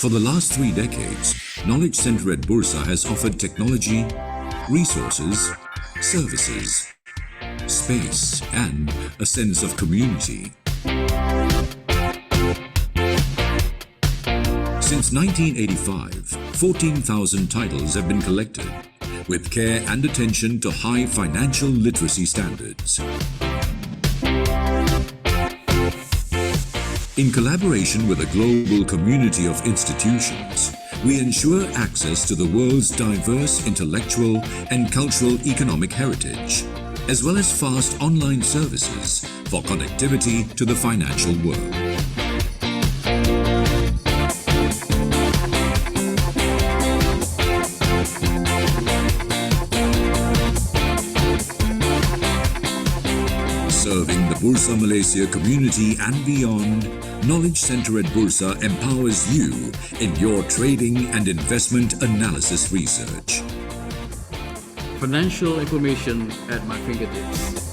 For the last 3 decades, Knowledge Center at Bursa has offered technology, resources, services, space, and a sense of community. Since 1985, 14,000 titles have been collected, with care and attention to high financial literacy standards. In collaboration with a global community of institutions, we ensure access to the world's diverse intellectual and cultural economic heritage, as well as fast online services for connectivity to the financial world. Serving the Bursa Malaysia community and beyond, Knowledge Center at Bursa empowers you in your trading and investment analysis research. Financial information at my fingertips.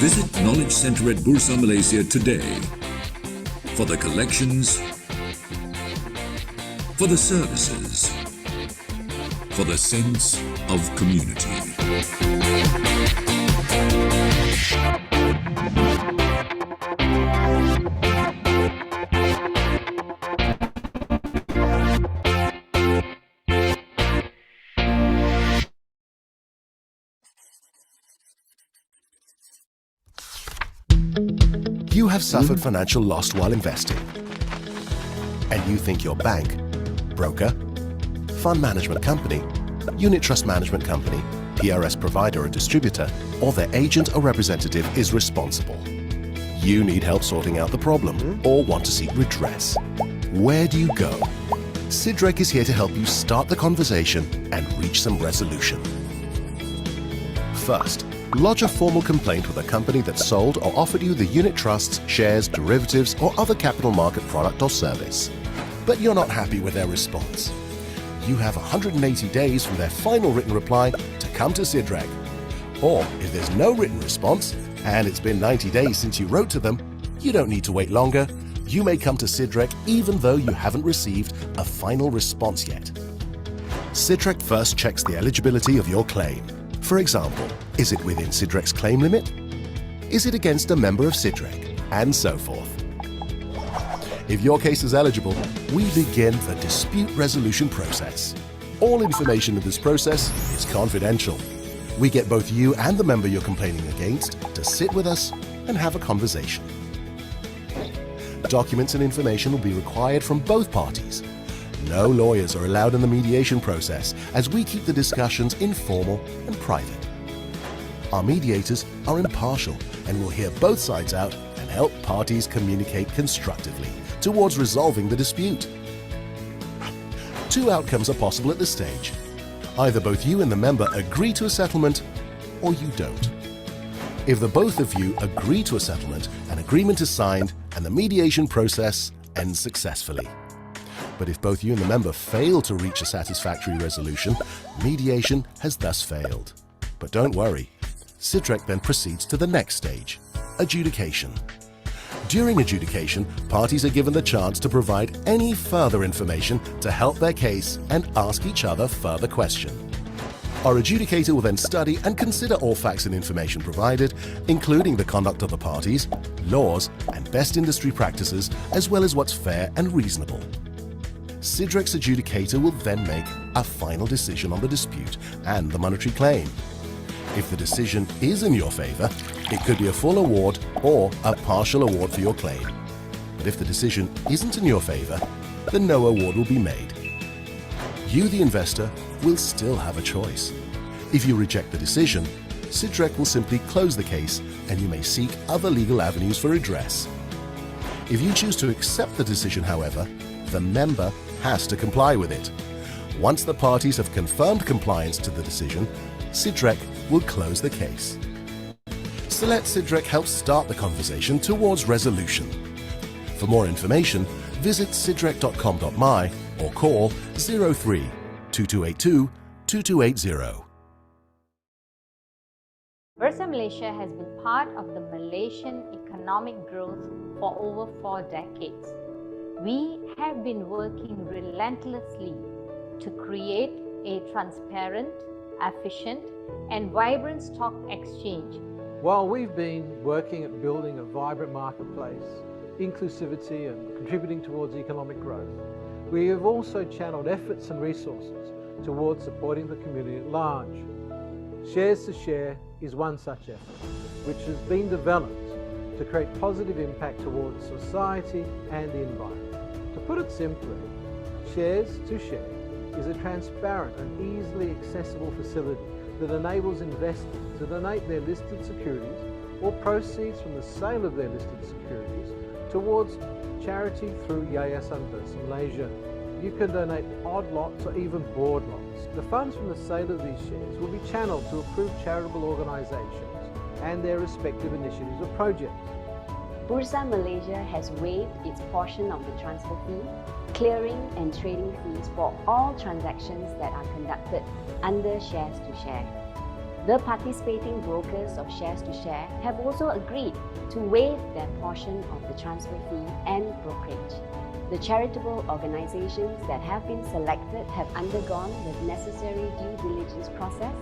Visit Knowledge Center at Bursa Malaysia today for the collections, for the services, for the sense of community. You have suffered financial loss while investing, and you think your bank, broker, fund management company, unit trust management company, PRS provider or distributor, or their agent or representative is responsible. You need help sorting out the problem or want to seek redress. Where do you go? Sidrek is here to help you start the conversation and reach some resolution. First, lodge a formal complaint with a company that sold or offered you the unit trusts, shares, derivatives, or other capital market product or service. But you're not happy with their response. You have 180 days from their final written reply to come to Sidrek. Or if there's no written response, and it's been 90 days since you wrote to them, you don't need to wait longer. You may come to Sidrek even though you haven't received a final response yet. Sidrek first checks the eligibility of your claim. For example, is it within Sidrek's claim limit? Is it against a member of Sidrek? And so forth. If your case is eligible, we begin the dispute resolution process. All information in this process is confidential. We get both you and the member you're complaining against to sit with us and have a conversation. Documents and information will be required from both parties. No lawyers are allowed in the mediation process, as we keep the discussions informal and private. Our mediators are impartial and will hear both sides out and help parties communicate constructively towards resolving the dispute. 2 outcomes are possible at this stage. Either both you and the member agree to a settlement, or you don't. If the both of you agree to a settlement, an agreement is signed and the mediation process ends successfully. But if both you and the member fail to reach a satisfactory resolution, mediation has thus failed. But don't worry, Sidrek then proceeds to the next stage, adjudication. During adjudication, parties are given the chance to provide any further information to help their case and ask each other further questions. Our adjudicator will then study and consider all facts and information provided, including the conduct of the parties, laws, and best industry practices, as well as what's fair and reasonable. Sidrek's adjudicator will then make a final decision on the dispute and the monetary claim. If the decision is in your favor, it could be a full award or a partial award for your claim. But if the decision isn't in your favor, then no award will be made. You, the investor, will still have a choice. If you reject the decision, Sidrek will simply close the case and you may seek other legal avenues for redress. If you choose to accept the decision, however, the member has to comply with it. Once the parties have confirmed compliance to the decision, Sidrek will close the case. So let Sidrek help start the conversation towards resolution. For more information, visit sidrek.com.my or call 03 2282 2280. Bursa Malaysia has been part of the Malaysian economic growth for over 4 decades. We have been working relentlessly to create a transparent, efficient, and vibrant stock exchange. While we've been working at building a vibrant marketplace, inclusivity and contributing towards economic growth, we have also channeled efforts and resources towards supporting the community at large. Shares to Share is one such effort, which has been developed to create positive impact towards society and the environment. To put it simply, Shares to Share is a transparent and easily accessible facility that enables investors to donate their listed securities or proceeds from the sale of their listed securities towards charity through Yayasan Bursa Malaysia. You can donate odd lots or even board lots. The funds from the sale of these shares will be channeled to approved charitable organisations and their respective initiatives or projects. Bursa Malaysia has waived its portion of the transfer fee, clearing and trading fees for all transactions that are conducted under Shares to Share. The participating brokers of Shares to Share have also agreed to waive their portion of the transfer fee and brokerage. The charitable organizations that have been selected have undergone the necessary due diligence process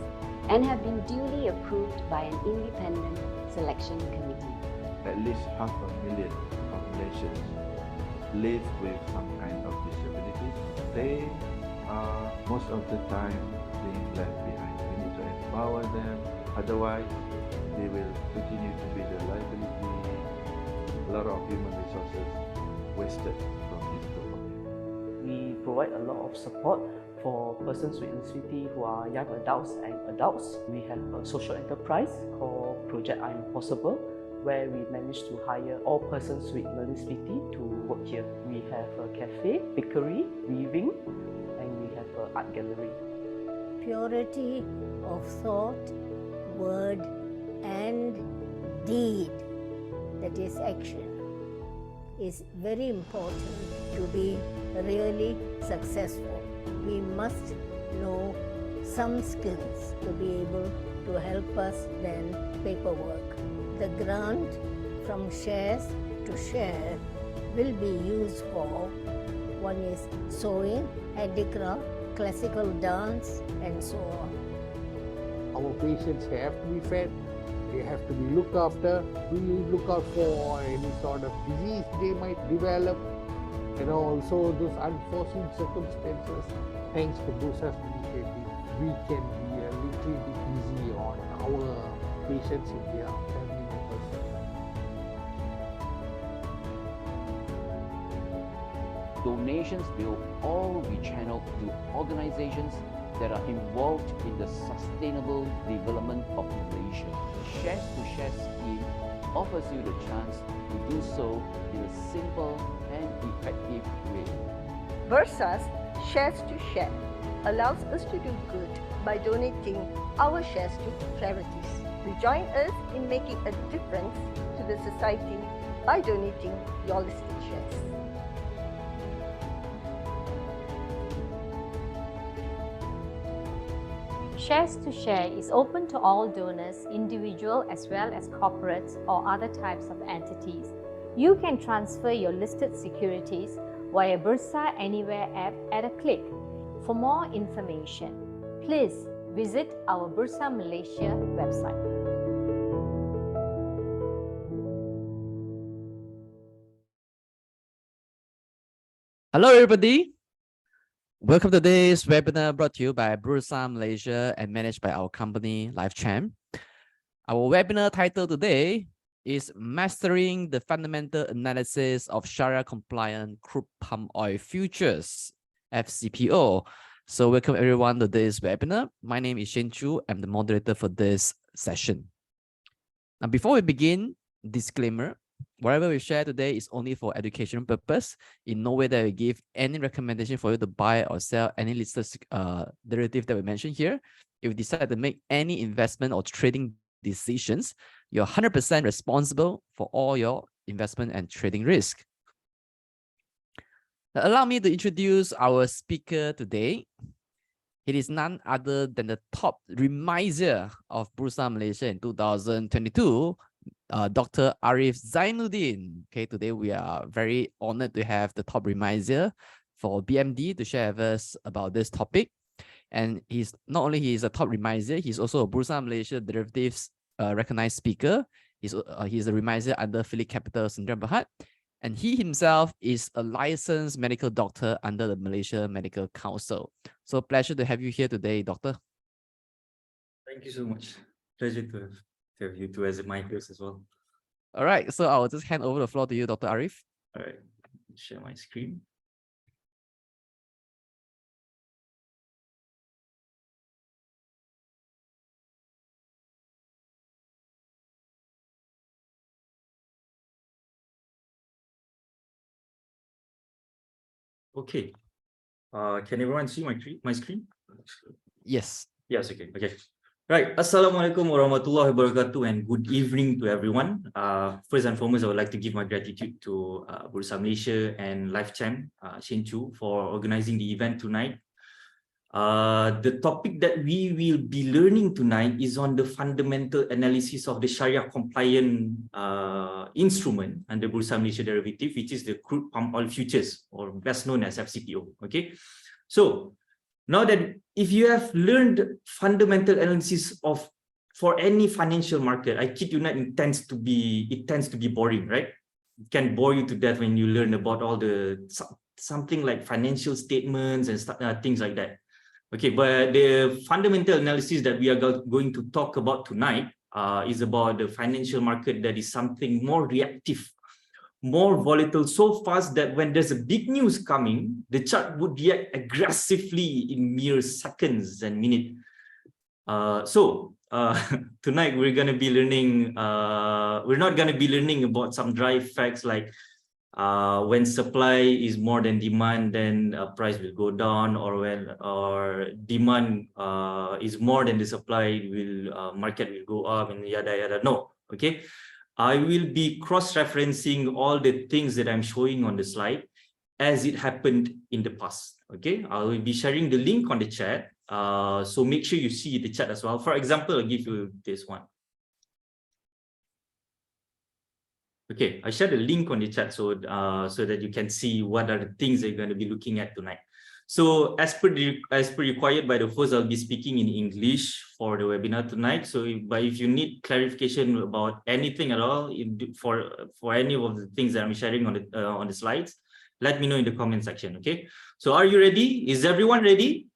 and have been duly approved by an independent selection committee. At least 500,000 populations live with some kind of disability. They are most of the time being left behind. We need to empower them, otherwise they will continue to be the liability. A lot of human resources wasted from this group of people. We provide a lot of support for persons with disability who are young adults and adults. We have a social enterprise called Project I'm Possible, where we managed to hire all persons with learning disability to work here. We have a cafe, bakery, weaving, and we have an art gallery. Purity of thought, word, and deed, that is action, is very important to be really successful. We must know some skills to be able to help us then paperwork. The grant from Shares to Share will be used for, one is sewing, handicraft, classical dance, and so on. Our patients have to be fed, they have to be looked after. We look out for any sort of disease they might develop, and also those unforeseen circumstances. Thanks to Bursa's initiative, we can be a little bit easy on our patients and their family members. Donations will all be channeled to organizations that are involved in the sustainable development of Malaysia. The Shares to Share scheme offers you the chance to do so in a simple and effective way. Bursa's Shares to Share allows us to do good by donating our shares to charities. Join us in making a difference to the society by donating your listed shares. Shares to Share is open to all donors, individual as well as corporates or other types of entities. You can transfer your listed securities via Bursa Anywhere app at a click. For more information, please visit our Bursa Malaysia website. Hello everybody. Welcome to today's webinar brought to you by Bursa Malaysia and managed by our company LifeChamp. Our webinar title today is Mastering the Fundamental Analysis of Shariah Compliant Crude Palm Oil Futures, FCPO. So welcome everyone to this webinar. My name is Shen Chu. I'm the moderator for this session. Now, before we begin, disclaimer, whatever we share today is only for educational purpose. In no way that we give any recommendation for you to buy or sell any listed derivative that we mentioned here. If you decide to make any investment or trading decisions, you're 100% responsible for all your investment and trading risk. Now, allow me to introduce our speaker today. It is none other than the top remiser of Bursa Malaysia in 2022, Dr. Arif Zainuddin. Okay, today we are very honored to have the top remisier for BMD to share with us about this topic. And he's not only he is a top remisier, he's also a Bursa Malaysia derivatives recognized speaker. He's a remisier under Phillip Capital Sdn Bhd, and he himself is a licensed medical doctor under the Malaysia Medical Council. So pleasure to have you here today, doctor. Thank you so much. Pleasure to have you two as my guest as well. All right, so I'll just hand over the floor to you, Dr. Arif. All right, share my screen. Okay. Can everyone see my screen? Yes. Yes, okay. Right. Assalamualaikum warahmatullahi wabarakatuh and good evening to everyone. First and foremost, I would like to give my gratitude to Bursa Malaysia and LifeChamp, Shin Chu, for organizing the event tonight. The topic that we will be learning tonight is on the fundamental analysis of the Shariah compliant instrument under Bursa Malaysia derivative, which is the crude palm oil futures, or best known as FCPO. Okay, so now that if you have learned fundamental analysis for any financial market, I kid you not, it tends to be boring, right? It can bore you to death when you learn about all the something like financial statements and things like that. Okay, but the fundamental analysis that we are going to talk about tonight is about the financial market that is something more reactive, more volatile, so fast that when there's a big news coming, the chart would react aggressively in mere seconds and minutes. Tonight we're going to be learning, we're not going to be learning about some dry facts like when supply is more than demand, then price will go down, or when demand is more than the supply, market will go up, and yada yada. No, okay. I will be cross-referencing all the things that I'm showing on the slide as it happened in the past. Okay, I will be sharing the link on the chat. So make sure you see the chat as well. For example, I'll give you this one. Okay, I shared a link on the chat so that you can see what are the things that you're going to be looking at tonight. So as per required by the host, I'll be speaking in English for the webinar tonight. So if you need clarification about anything at all, for any of the things that I'm sharing on the slides, let me know in the comment section. Okay. So are you ready? Is everyone ready?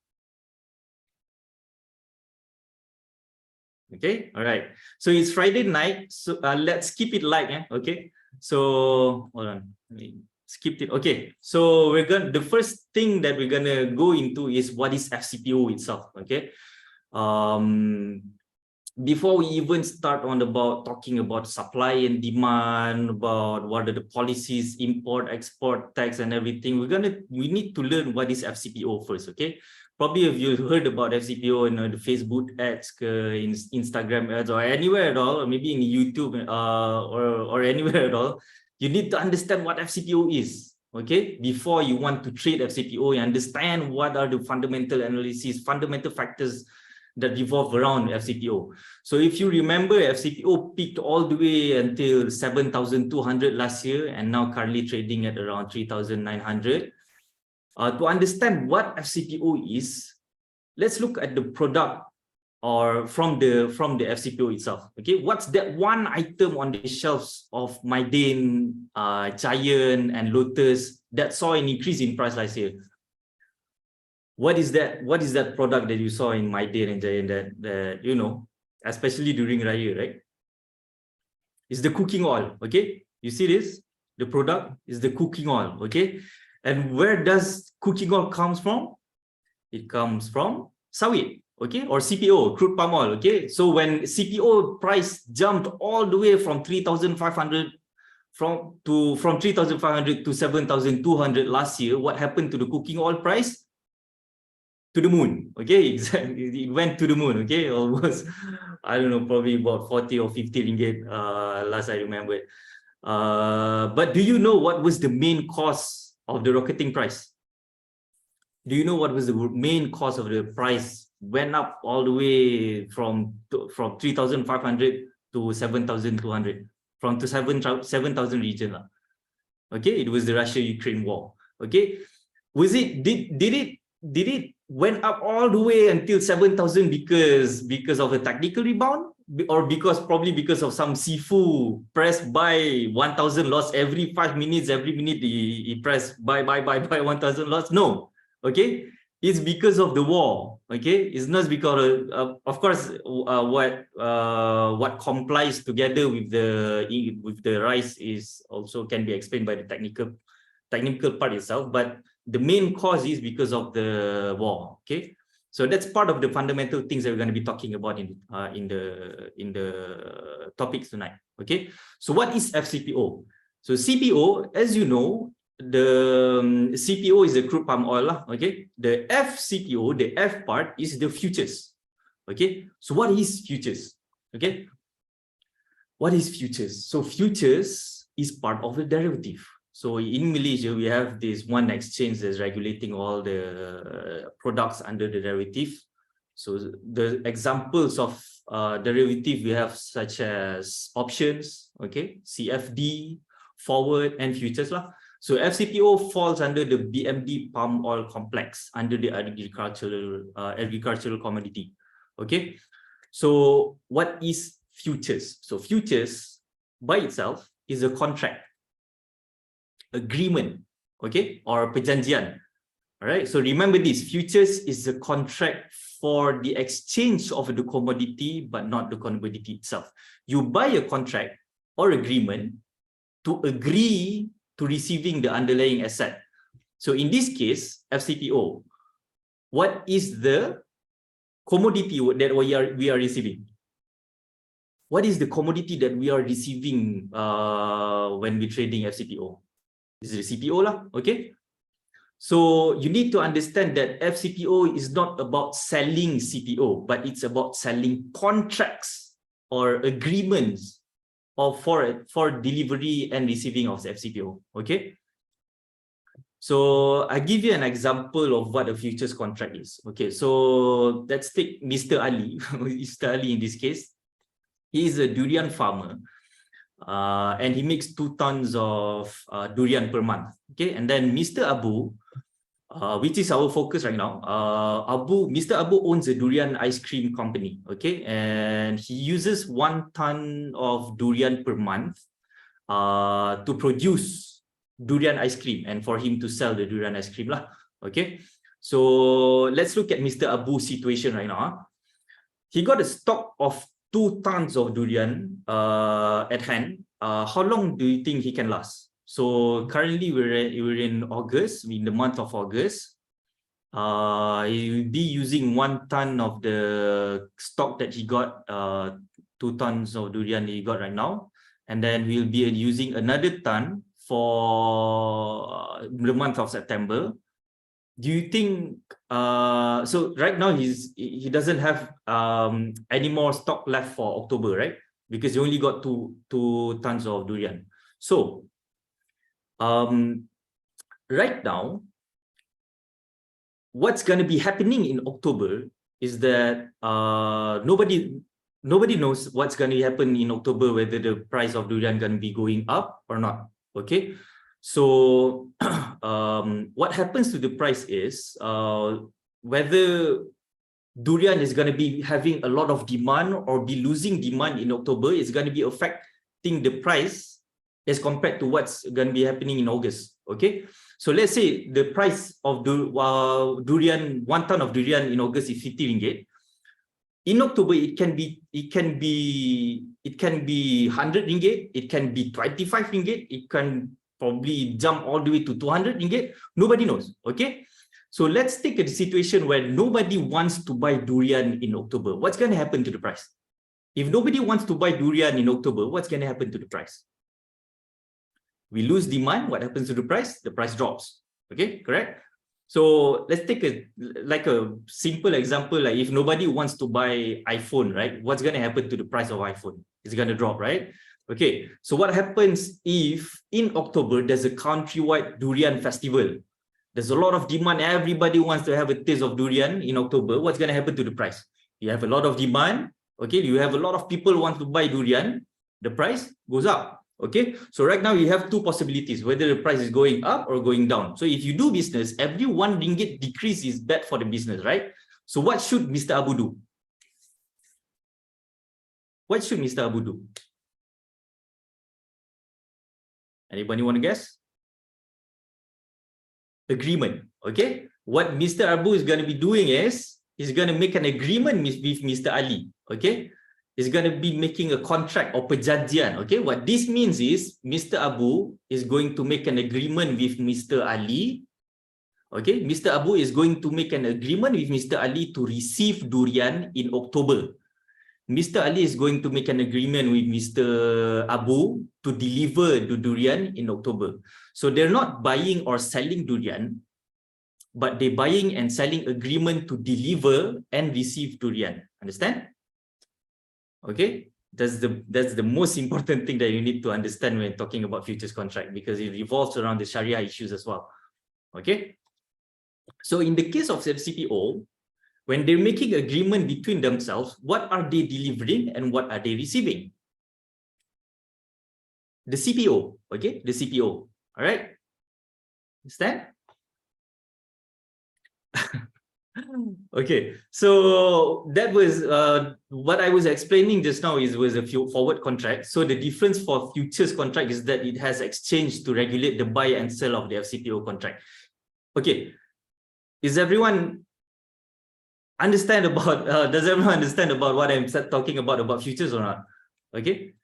Okay. All right. So it's Friday night. So let's keep it light. Okay. So hold on. Skipped it. Okay, so the first thing that we're gonna go into is what is FCPO itself. Okay, before we even start on talking about supply and demand, about what are the policies, import, export, tax, and everything, we need to learn what is FCPO first. Okay, probably if you heard about FCPO in the Facebook ads, in Instagram ads, or anywhere at all, or maybe in YouTube or anywhere at all. You need to understand what FCPO is, okay? Before you want to trade FCPO, you understand what are the fundamental analysis, fundamental factors that revolve around FCPO. So if you remember, FCPO peaked all the way until 7,200 last year, and now currently trading at around 3,900. To understand what FCPO is, let's look at the product or from the FCPO itself. Okay, what's that one item on the shelves of Mydane, Giant, and Lotus that saw an increase in price last year? What is that? What is that product that you saw in Mydane and Giant that you know, especially during Raya, right? It's the cooking oil. Okay, you see this? The product is the cooking oil. Okay, and where does cooking oil comes from? It comes from sawit. Okay, or CPO, crude palm oil. Okay, so when CPO price jumped all the way from 3,500 from 3,500 to 7,200 last year, what happened to the cooking oil price? To the moon. Okay, exactly, it went to the moon. Okay, almost, I don't know, probably about 40 or 50 ringgit last I remember. But do you know what was the main cause of the rocketing price? Do you know what was the main cause of the price went up all the way from 3,500 to 7,200? from 7,000 region. Okay, it was the Russia-Ukraine war. Okay, was it, did it went up all the way until 7,000 because of a technical rebound, or probably because of some Sifu pressed buy 1,000 lots every 5 minutes, every minute he pressed buy 1,000 lots? No. Okay, it's because of the war. Okay, it's not because of course what complies together with the rise is also can be explained by the technical part itself, but the main cause is because of the war. Okay, so that's part of the fundamental things that we're going to be talking about in the topics tonight. Okay, so what is FCPO? So CPO, as you know, the CPO is the crude palm oil. Okay, the FCPO, the F part is the futures. Okay, so what is futures? Okay, what is futures? So futures is part of the derivative. So in Malaysia, we have this one exchange that's regulating all the products under the derivative. So the examples of derivative we have such as options, okay, CFD, forward, and futures lah. So FCPO falls under the BMD palm oil complex under the agricultural commodity. Okay, so what is futures? So futures by itself is a contract, agreement, okay, or perjanjian. All right, so remember this, futures is a contract for the exchange of the commodity, but not the commodity itself. You buy a contract or agreement to agree to receiving the underlying asset. So in this case, FCPO, what is the commodity that we are receiving? What is the commodity that we are receiving when we're trading FCPO? This is the CPO lah, okay? So you need to understand that FCPO is not about selling CPO, but it's about selling contracts or agreements for delivery and receiving of the FCPO, okay? So I give you an example of what a futures contract is. Okay, so let's take Mr. Ali. Mr. Ali in this case, he is a durian farmer. And he makes 2 tons of durian per month. Okay, and then Mr. Abu, which is our focus right now, Mr. Abu owns a durian ice cream company. Okay, and he uses 1 ton of durian per month to produce durian ice cream and for him to sell the durian ice cream lah. Okay, so let's look at Mr. Abu's situation right now. He got a stock of 2 tons of durian at hand. How long do you think he can last? So currently we're in August, in the month of August. He will be using 1 ton of the stock that he got, 2 tons of durian he got right now, and then we'll be using another ton for the month of September. Do you think so right now he doesn't have any more stock left for October, right? Because he only got two tons of durian. So right now what's going to be happening in October is that nobody knows what's going to happen in October, whether the price of durian going to be going up or not. Okay, so what happens to the price is whether durian is going to be having a lot of demand or be losing demand in October is going to be affecting the price as compared to what's going to be happening in August. Okay, so let's say the price of durian, 1 ton of durian in August is 50 ringgit. In October, it can be 100 ringgit, it can be 25 ringgit, it can probably jump all the way to 200 ringgit. Nobody knows. Okay, so let's take a situation where nobody wants to buy durian in October. What's going to happen to the price? If nobody wants to buy durian in October, what's going to happen to the price? We lose demand. What happens to the price? The price drops. Okay, correct? So let's take a simple example, like if nobody wants to buy iPhone, right? What's going to happen to the price of iPhone? It's going to drop, right? Okay, so what happens if in October there's a countrywide durian festival? There's a lot of demand, everybody wants to have a taste of durian in October. What's going to happen to the price? You have a lot of demand, okay, you have a lot of people want to buy durian, the price goes up. Okay, so right now you have two possibilities, whether the price is going up or going down. So if you do business, every 1 ringgit decrease is bad for the business, right? So what should Mr. Abu do? What should Mr. Abu do? Anybody want to guess? Agreement. Okay, what Mr. Abu is going to be doing is he's going to make an agreement with Mr. Ali. Okay, he's going to be making a contract or perjanjian. Okay, what this means is Mr. Abu is going to make an agreement with Mr. Ali. Okay, Mr. Abu is going to make an agreement with Mr. Ali to receive durian in October. Mr. Ali is going to make an agreement with Mr. Abu to deliver the durian in October. So they're not buying or selling durian, but they're buying and selling agreement to deliver and receive durian. Understand? Okay, that's the most important thing that you need to understand when talking about futures contract, because it revolves around the Sharia issues as well. Okay, so in the case of FCPO, when they're making agreement between themselves, what are they delivering and what are they receiving? The CPO, okay, the CPO. All right, understand? Okay, so that was what I was explaining just now was a few forward contract. So the difference for futures contract is that it has exchange to regulate the buy and sell of the FCPO contract. Okay, is everyone understand about does everyone understand about what I'm talking about futures or not? Okay.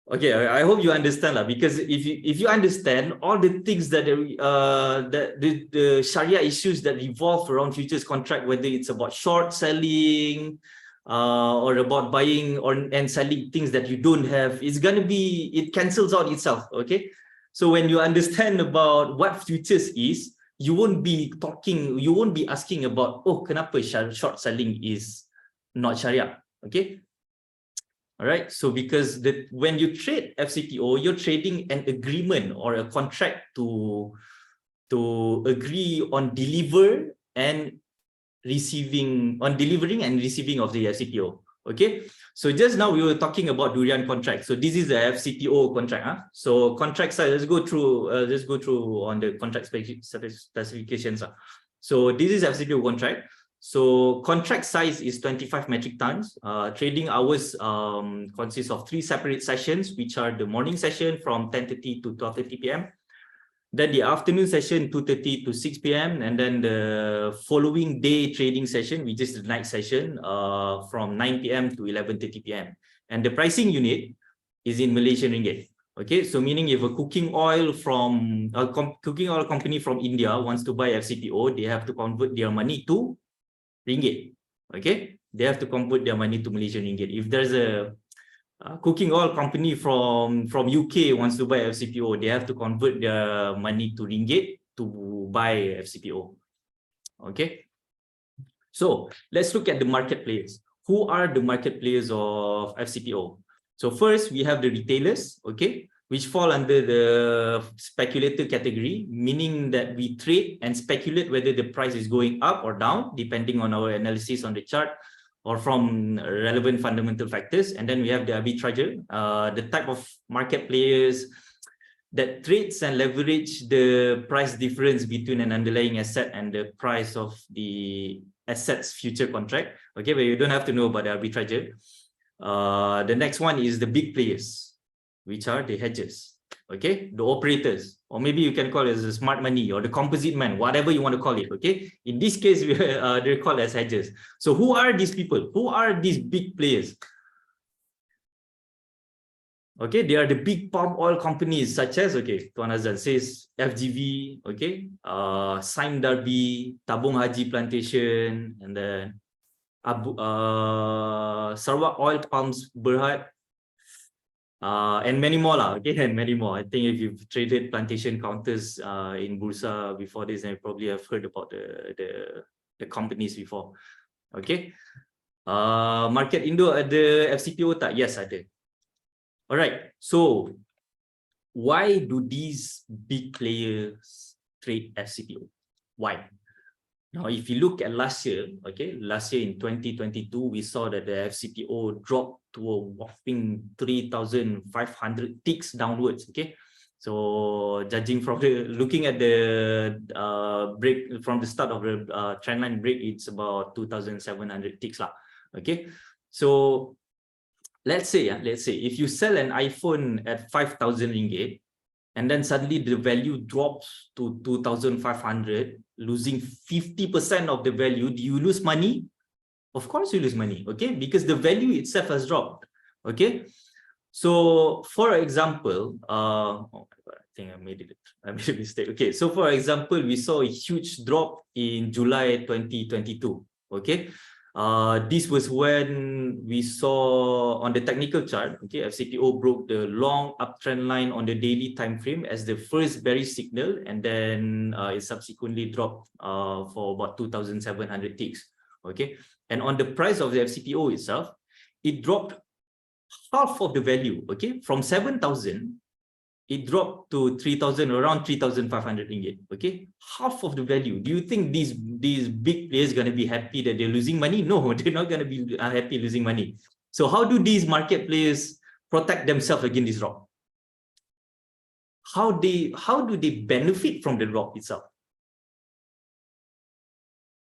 Okay, I hope you understand lah, because if you understand all the things that the Sharia issues that revolve around futures contract, whether it's about short selling or about buying and selling things that you don't have, it cancels out itself. Okay, so when you understand about what futures is, you won't be asking about, oh, kenapa short selling is not Sharia. Okay. All right, so because when you trade FCPO, you're trading an agreement or a contract to agree on delivering and receiving of the FCPO. Okay, so just now we were talking about durian contract. So this is the FCPO contract. So contract size, let's go through on the contract specifications. So this is FCPO contract. So contract size is 25 metric tons. Trading hours consists of 3 separate sessions, which are the morning session from 10:30 to 12:30 p.m. Then the afternoon session 2:30 to 6 p.m. and then the following day trading session, which is the night session, from 9 p.m. to 11:30 p.m. And the pricing unit is in Malaysian ringgit. Okay, so meaning if a cooking oil company from India wants to buy FCPO, they have to convert their money to ringgit. Okay, they have to convert their money to Malaysian ringgit. If there's a cooking oil company from UK wants to buy FCPO, they have to convert their money to ringgit to buy FCPO. Okay, so let's look at the market players. Who are the market players of FCPO? So first we have the retailers, okay, which fall under the speculator category, meaning that we trade and speculate whether the price is going up or down, depending on our analysis on the chart or from relevant fundamental factors. And then we have the arbitrager, the type of market players that trades and leverage the price difference between an underlying asset and the price of the asset's future contract. Okay, but you don't have to know about the arbitrager. The next one is the big players, which are the hedgers, okay, the operators, or maybe you can call it as the smart money or the composite man, whatever you want to call it. Okay, in this case, they're called as hedgers. So who are these people? Who are these big players? Okay, they are the big palm oil companies such as, okay, Tuan Azan says FGV, okay, Sime Darby, Tabung Haji Plantation, and then Sarawak Oil Palms Berhad, and many more lah, okay, and many more. I think if you've traded plantation counters in Bursa before this, then you probably have heard about the companies before. Okay, market Indo ada FCPO tak? Yes, ada. All right, so why do these big players trade FCPO? Why? Now, if you look at last year, okay, last year in 2022, we saw that the FCPO dropped to a whopping 3,500 ticks downwards, okay? So judging from looking at the break from the start of the trendline break, it's about 2,700 ticks lah, okay? So let's say if you sell an iPhone at 5,000 ringgit, and then suddenly the value drops to 2,500, losing 50% of the value, do you lose money? Of course you lose money, okay? Because the value itself has dropped, okay? So for example, oh my God, I think I made a mistake. Okay, so for example, we saw a huge drop in July 2022, okay? This was when we saw on the technical chart, okay, FCPO broke the long uptrend line on the daily time frame as the first bearish signal, and then it subsequently dropped for about 2,700 ticks, okay? And on the price of the FCPO itself, it dropped half of the value, okay? From 7,000, it dropped to 3,000, around 3,500 ringgit, okay? Half of the value. Do you think these big players going to be happy that they're losing money? No, they're not going to be happy losing money. So how do these market players protect themselves against this drop? How do they benefit from the drop itself?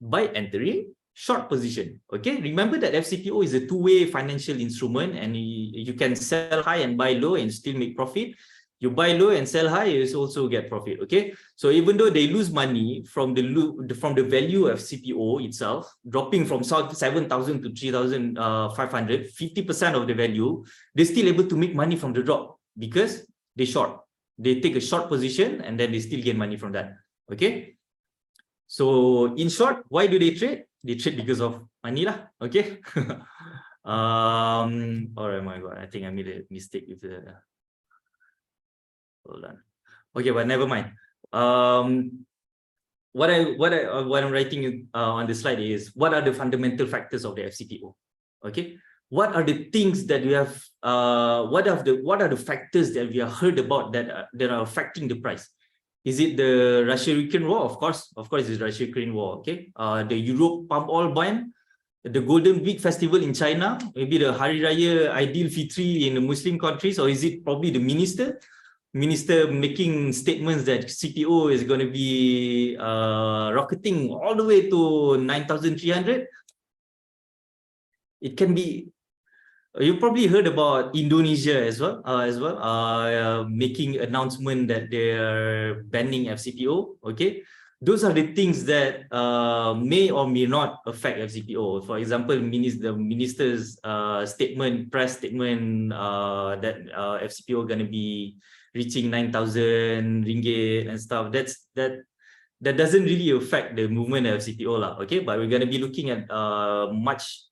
By entering short position, okay? Remember that FCPO is a two-way financial instrument, and you can sell high and buy low and still make profit. You buy low and sell high, you also get profit, okay? So even though they lose money from the value of FCPO itself, dropping from 7,000 to 3,500, 50% of the value, they're still able to make money from the drop because they short. They take a short position and then they still gain money from that, okay? So in short, why do they trade? They trade because of money lah, okay? All right, my God, I think I made a mistake with the, hold on. Okay, but never mind. What I'm writing on the slide is, what are the fundamental factors of the FCPO? Okay, what are the things that we have? What are the factors that we have heard about that are affecting the price? Is it the Russia-Ukraine war? Of course, it's the Russia-Ukraine war. Okay, the Europe palm oil ban, the Golden Week festival in China, maybe the Hari Raya Aidil Fitri in the Muslim countries, or is it probably the minister making statements that CPO is going to be rocketing all the way to 9,300? It can be. You probably heard about Indonesia as well, making announcement that they are banning FCPO. Okay, those are the things that may or may not affect FCPO. For example, the minister's press statement that FCPO going to be reaching 9,000 ringgit and stuff. That doesn't really affect the movement of FCPO lah. Okay, but we're going to be looking at much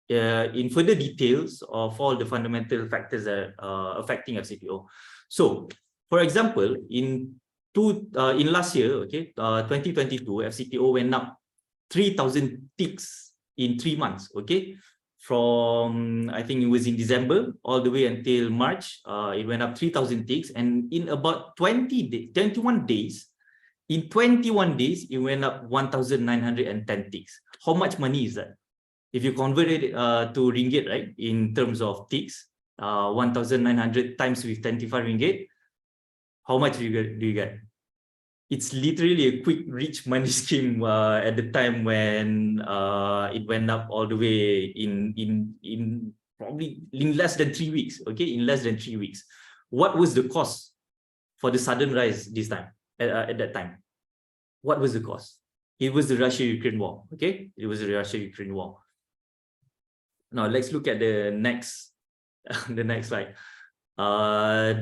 in further details of all the fundamental factors that are affecting FCPO. So, for example, in last year, okay, 2022, FCPO went up 3,000 ticks in 3 months. Okay, from I think it was in December all the way until March, it went up 3,000 ticks, and in about 21 days, it went up 1,910 ticks. How much money is that? If you convert it to ringgit, right, in terms of ticks, 1,900 times with 25 ringgit, how much do you get? It's literally a quick rich money scheme at the time when it went up all the way in probably in less than 3 weeks. Okay, in less than 3 weeks. What was the cost for the sudden rise this time at that time? What was the cost? It was the Russia-Ukraine war. Okay, it was the Russia-Ukraine war. Now let's look at the next slide.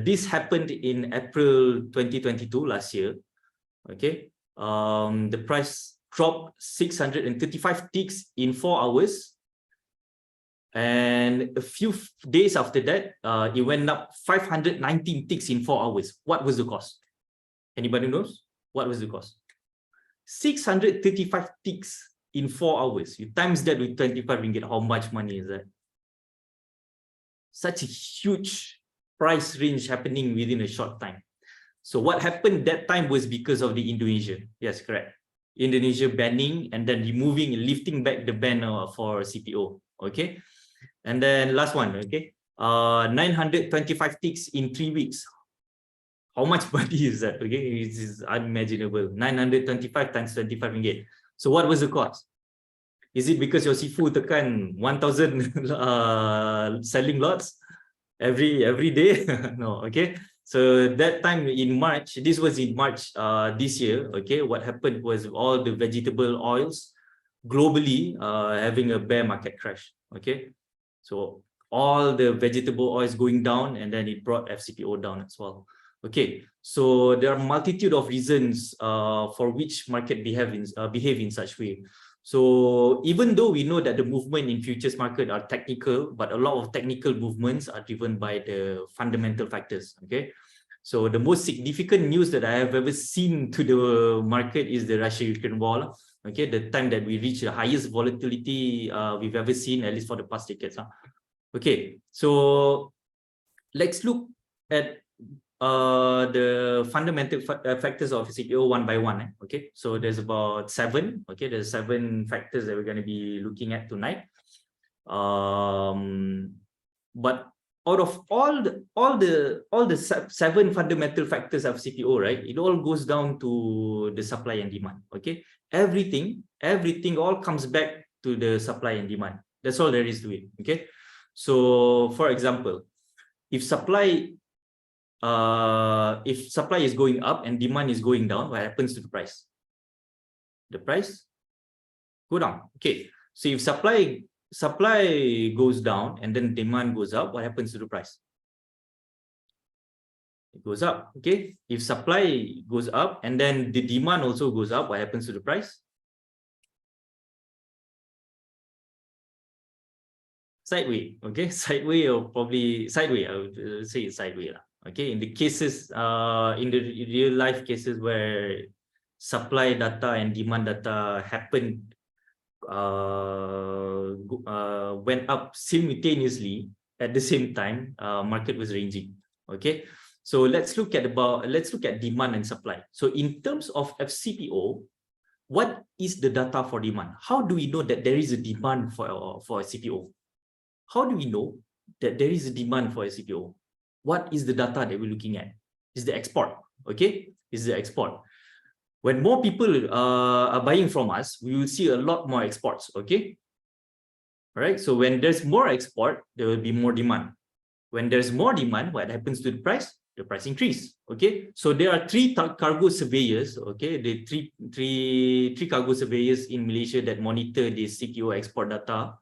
This happened in April 2022 last year. Okay, the price dropped 635 ticks in 4 hours, and a few days after that, it went up 519 ticks in 4 hours. What was the cost? Anybody knows? What was the cost? 635 ticks in 4 hours. You times that with 25 ringgit, how much money is that? Such a huge price range happening within a short time. So what happened that time was because of the Indonesia. Yes, correct. Indonesia banning and then lifting back the ban for CPO. Okay, and then last one. Okay, 925 ticks in 3 weeks. How much money is that? Okay, it is unimaginable. 925 times 25 ringgit. So what was the cost? Is it because your sifu tekan 1,000 selling lots every day? No. Okay. So that time in March, this was in March this year. Okay, what happened was all the vegetable oils globally having a bear market crash. Okay, so all the vegetable oils going down, and then it brought FCPO down as well. Okay, so there are multitude of reasons for which market behave in such way. So even though we know that the movement in futures market are technical, but a lot of technical movements are driven by the fundamental factors. Okay, so the most significant news that I have ever seen to the market is the Russia-Ukraine war. Okay, the time that we reached the highest volatility we've ever seen, at least for the past decades. Okay, so let's look at the fundamental factors of CPO one by one. Okay, so there's about 7. Okay, there's 7 factors that we're going to be looking at tonight. But out of all the 7 fundamental factors of CPO, right, it all goes down to the supply and demand. Okay, everything all comes back to the supply and demand. That's all there is to it. Okay, so for example, if supply is going up and demand is going down, what happens to the price? The price go down. Okay, so if supply goes down and then demand goes up, what happens to the price? It goes up. Okay, if supply goes up and then the demand also goes up, what happens to the price? Sideways. Okay, sideways, or probably sideways. I would say it's sideways. Okay, in the cases, in the real life cases where supply data and demand data happened, went up simultaneously at the same time, market was ranging. Okay, so let's look at demand and supply. So in terms of FCPO, what is the data for demand? How do we know that there is a demand for a CPO? How do we know that there is a demand for a CPO? What is the data that we're looking at? Is the export. Okay, is the export. When more people are buying from us, we will see a lot more exports. Okay, all right. So when there's more export, there will be more demand. When there's more demand, what happens to the price? The price increase. Okay, so there are 3 cargo surveyors. Okay, the three cargo surveyors in Malaysia that monitor the CPO export data,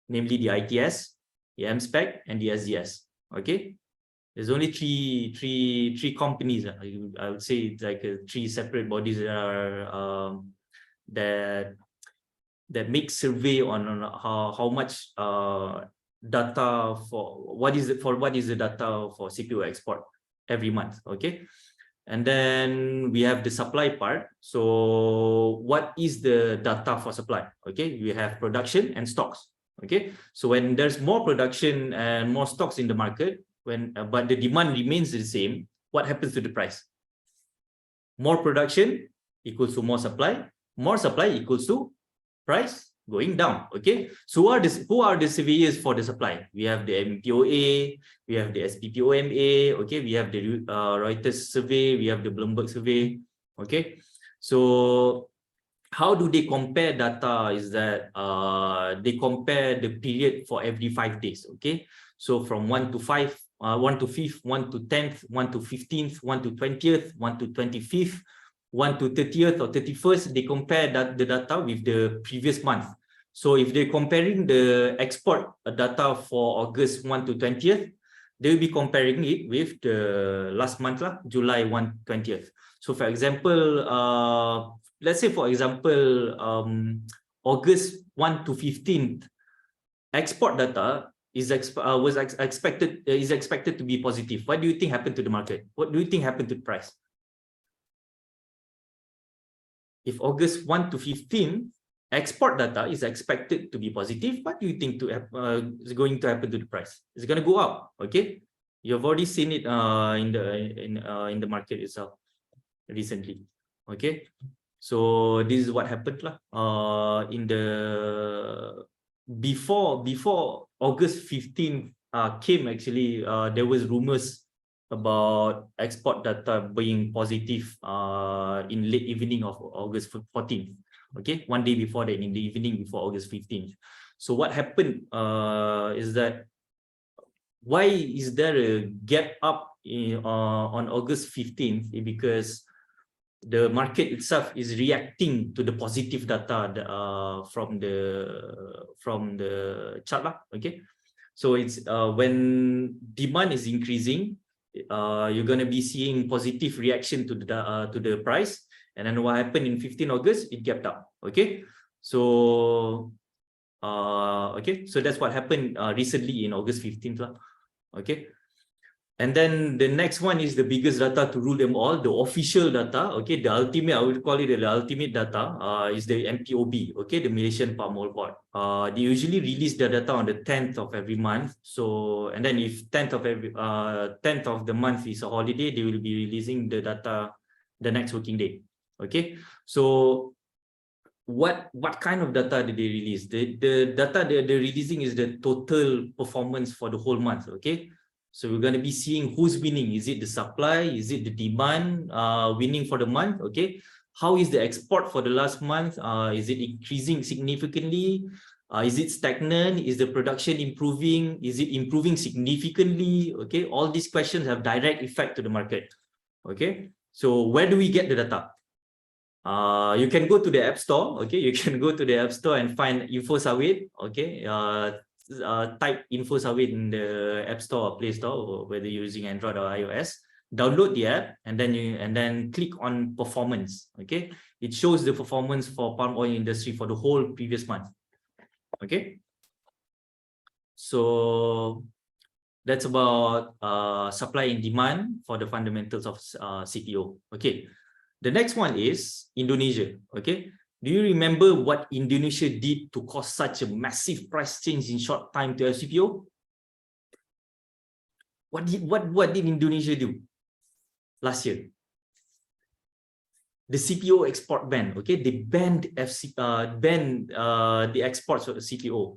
namely the ITS, the MSPEC, and the SDS. Okay, there's only three companies. I would say it's like 3 separate bodies that are that make survey on how much data for what is the data for CPO export every month. Okay, and then we have the supply part. So what is the data for supply? Okay, we have production and stocks. Okay, so when there's more production and more stocks in the market, but the demand remains the same, what happens to the price? More production equals to more supply equals to price going down. Okay, so who are the surveyors for the supply? We have the MPOA, we have the SPPOMA. Okay, we have the Reuters survey, we have the Bloomberg survey. Okay, so how do they compare data? Is that they compare the period for every 5 days. Okay, so from 1 to 5, 1 to 5th, 1 to 10th, 1 to 15th, 1 to 20th, 1 to 25th, 1 to 30th or 31st, they compare the data with the previous month. So if they're comparing the export data for August 1 to 20th, they'll be comparing it with the last month, July 1 20th. So for example, let's say for example, August 1 to 15th, export data is expected to be positive. What do you think happened to the market? What do you think happened to the price? If August 1 to 15, export data is expected to be positive, what do you think is going to happen to the price? It's going to go up. Okay, you've already seen it in the market itself recently. Okay, So this is what happened lah. In the before August 15th came, actually there was rumors about export data being positive in late evening of August 14th. Okay, one day before that, in the evening before August 15th. So what happened is that, why is there a gap up on August 15th? Because the market itself is reacting to the positive data from the chart lah. Okay, so it's when demand is increasing, you're going to be seeing positive reaction to the price. And then what happened in 15 August, it gapped up. Okay, so so that's what happened recently in August 15th lah. Okay, and then the next one is the biggest data to rule them all, the official data. Okay, the ultimate, I would call it the ultimate data, is the MPOB. Okay, the Malaysian Palm Oil Board. They usually release their data on the 10th of every month. So, and then if 10th of the month is a holiday, they will be releasing the data the next working day. Okay, so what kind of data did they release? The data they're releasing is the total performance for the whole month. Okay, so we're going to be seeing who's winning. Is it the supply? Is it the demand winning for the month? Okay, how is the export for the last month? Is it increasing significantly? Is it stagnant? Is the production improving? Is it improving significantly? Okay, all these questions have direct effect to the market. Okay, so where do we get the data? You can go to the App Store. Okay, you can go to the App Store and find Info Sawit. Okay, type Info Sawit in the App Store or Play Store, or whether you're using Android or iOS. Download the app and then click on performance. Okay, it shows the performance for palm oil industry for the whole previous month. Okay, so that's about supply and demand for the fundamentals of CPO. Okay. The next one is Indonesia. Okay, do you remember what Indonesia did to cause such a massive price change in short time to FCPO? What did Indonesia do last year? The CPO export ban. Okay, they banned the exports of the CPO.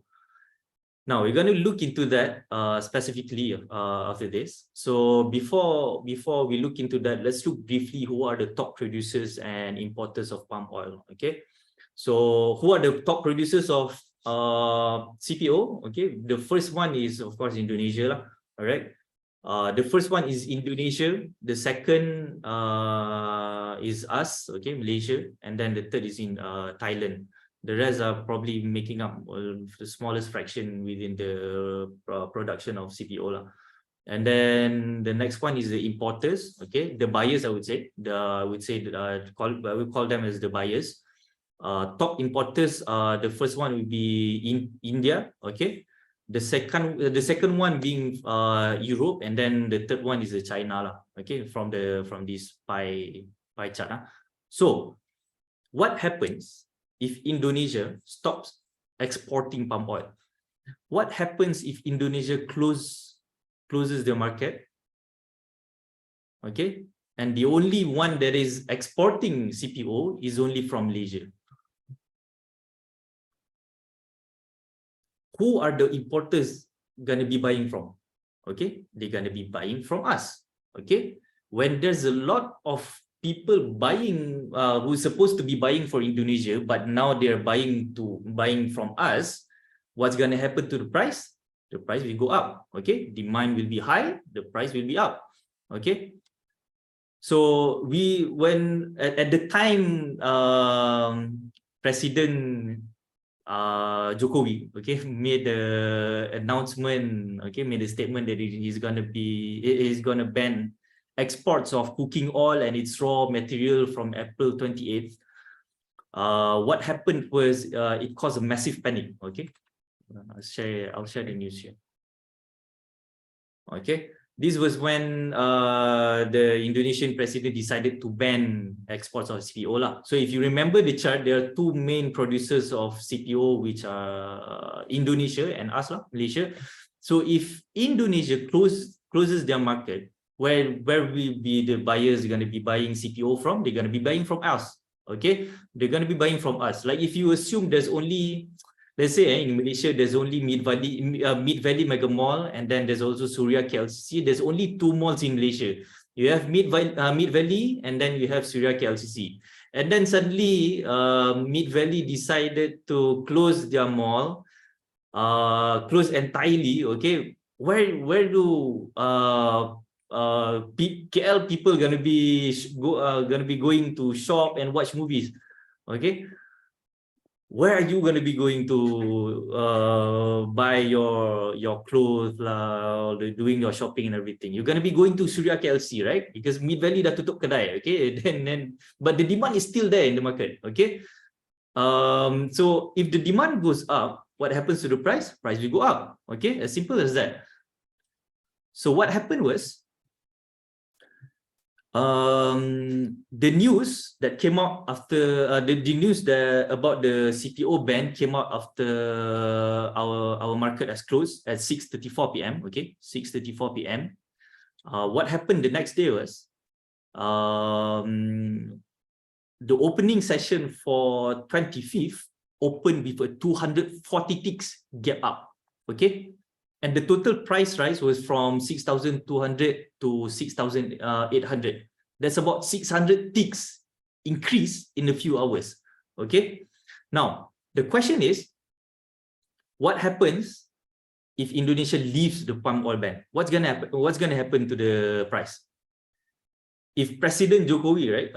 Now we're going to look into that specifically after this. So before we look into that, let's look briefly who are the top producers and importers of palm oil. Okay, so who are the top producers of CPO? Okay, the first one is of course Indonesia lah. All right, the first one is Indonesia. The second is us. Okay, Malaysia, and then the third is in Thailand. The rest are probably making up the smallest fraction within the production of CPO lah. And then the next one is the importers. Okay, the buyers, I would say. I would call them as the buyers. Top importers. The first one will be in India. Okay, the second one being Europe, and then the third one is China lah. Okay, from this pie chart lah. So what happens if Indonesia stops exporting palm oil? What happens if Indonesia closes the market? Okay, and the only one that is exporting CPO is only from Malaysia. Who are the importers gonna be buying from? Okay, they're gonna be buying from us. Okay, when there's a lot of people buying who's supposed to be buying for Indonesia, but now they're buying from us, what's going to happen to the price? The price will go up. Okay, demand will be high, the price will be up. Okay, so when at the time President Jokowi, okay, made the announcement, okay, made a statement that he's going to ban exports of cooking oil and its raw material from April 28th. What happened was it caused a massive panic. Okay, I'll share the news here. Okay, this was when the Indonesian president decided to ban exports of CPO lah. So if you remember the chart, there are two main producers of CPO, which are Indonesia and us lah, Malaysia. So if Indonesia closes their market, where will be the buyers going to be buying CPO from? They're going to be buying from us. Okay, they're going to be buying from us. Like if you assume there's only, let's say in Malaysia, there's only Mid Valley Mega Mall, and then there's also Shariah KLCC. There's only 2 malls in Malaysia. You have Mid Valley, and then you have Shariah KLCC. And then suddenly, Mid Valley decided to close their mall, close entirely. Okay, where do KL people gonna be going to shop and watch movies? Okay, where are you gonna be going to buy your clothes lah, doing your shopping and everything? You're gonna be going to Shariah KLC, right? Because Mid Valley dah tutup kedai. Okay, then but the demand is still there in the market. Okay, so if the demand goes up, what happens to the price? Price will go up. Okay, as simple as that. So what happened was, the news that came out after the news about the CPO ban came out after our market has closed at 6:34 p.m. Okay, 6:34 p.m. What happened the next day was, the opening session for 25th opened with a 240 ticks gap up. Okay, and the total price rise was from 6,200 to 6,800. That's about 600 ticks increase in a few hours. Okay, now the question is, what happens if Indonesia leaves the palm oil ban? What's gonna happen? What's gonna happen to the price? If President Jokowi, right,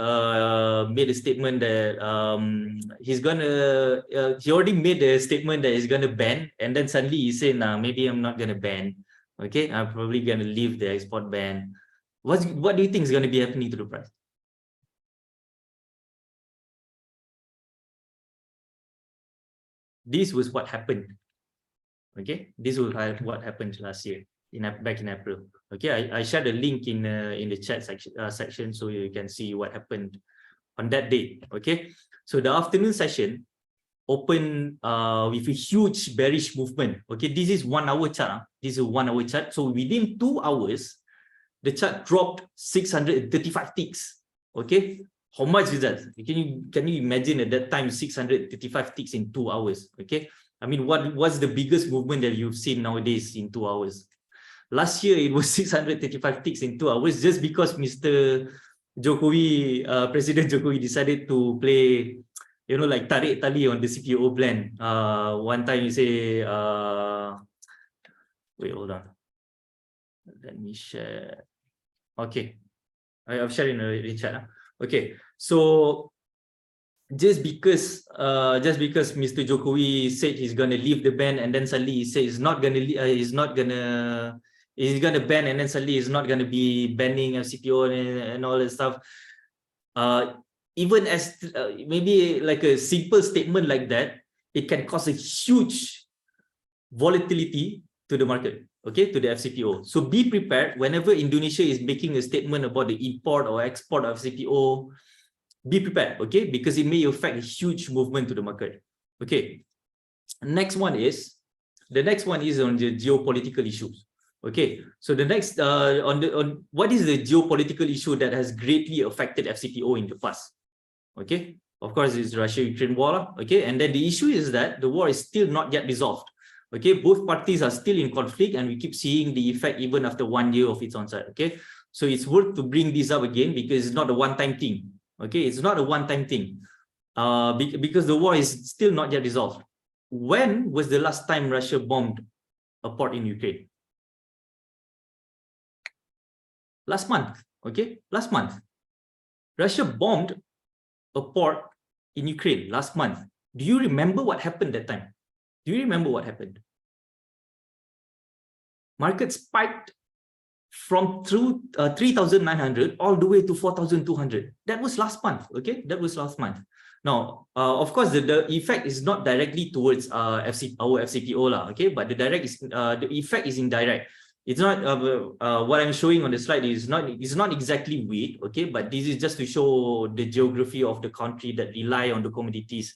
made a statement that he already made a statement that he's gonna ban, and then suddenly he said, "Nah, maybe I'm not gonna ban. Okay, I'm probably gonna leave the export ban." What do you think is gonna be happening to the price? This was what happened. Okay, this was what happened last year back in April. Okay, I shared a link in the chat section so you can see what happened on that day. Okay, so the afternoon session opened with a huge bearish movement. Okay, this is 1 hour chart. This is a 1 hour chart. So within 2 hours, the chart dropped 635 ticks. Okay, how much is that? Can you imagine at that time 635 ticks in 2 hours? Okay, I mean, what's the biggest movement that you've seen nowadays in 2 hours? Last year, it was 635 ticks in 2 hours just because Mr. Jokowi, President Jokowi decided to play, you know, like tarik tali on the CPO plan. One time you say, wait, hold on. Let me share. Okay, I've shared in the chat. Okay, so just because Mr. Jokowi said he's gonna leave the ban, and then suddenly he said he's gonna ban, and then suddenly he's not gonna be banning CPO and all that stuff. Even as maybe like a simple statement like that, it can cause a huge volatility to the market. Okay, to the FCPO. So be prepared whenever Indonesia is making a statement about the import or export of FCPO. Be prepared, okay, because it may affect a huge movement to the market. Okay, the next one is on the geopolitical issues. Okay, so the next on what is the geopolitical issue that has greatly affected FCPO in the past? Okay, of course, it's Russia-Ukraine war. Okay, and then the issue is that the war is still not yet resolved. Okay, both parties are still in conflict, and we keep seeing the effect even after 1 year of its onset. Okay, so it's worth to bring this up again because it's not a one-time thing. Okay, it's not a one-time thing because the war is still not yet resolved. When was the last time Russia bombed a port in Ukraine? Last month. Okay, last month. Russia bombed a port in Ukraine last month. Do you remember what happened that time? Do you remember what happened? Market spiked from 3,900 all the way to 4,200. That was last month. Okay, that was last month. Now, of course, the effect is not directly towards our FCPO lah. Okay, but the effect is indirect. It's not what I'm showing on the slide is not exactly weight. Okay, but this is just to show the geography of the country that rely on the commodities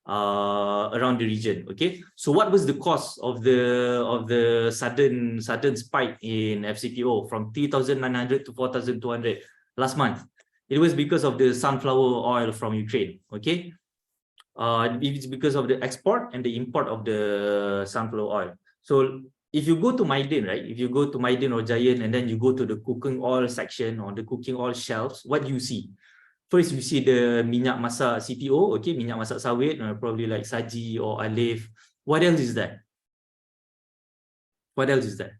around the region. Okay, so what was the cause of the sudden spike in FCPO from 3,900 to 4,200 last month? it was because of the sunflower oil from Ukraine. Okay, it's because of the export and the import of the sunflower oil. So if you go to Maiden, right? If you go to Maiden or Giant and then you go to the cooking oil section or the cooking oil shelves, what do you see? First, you see the minyak masak CPO, okay, minyak masak sawit, probably like Saji or Alif. What else is that? What else is that?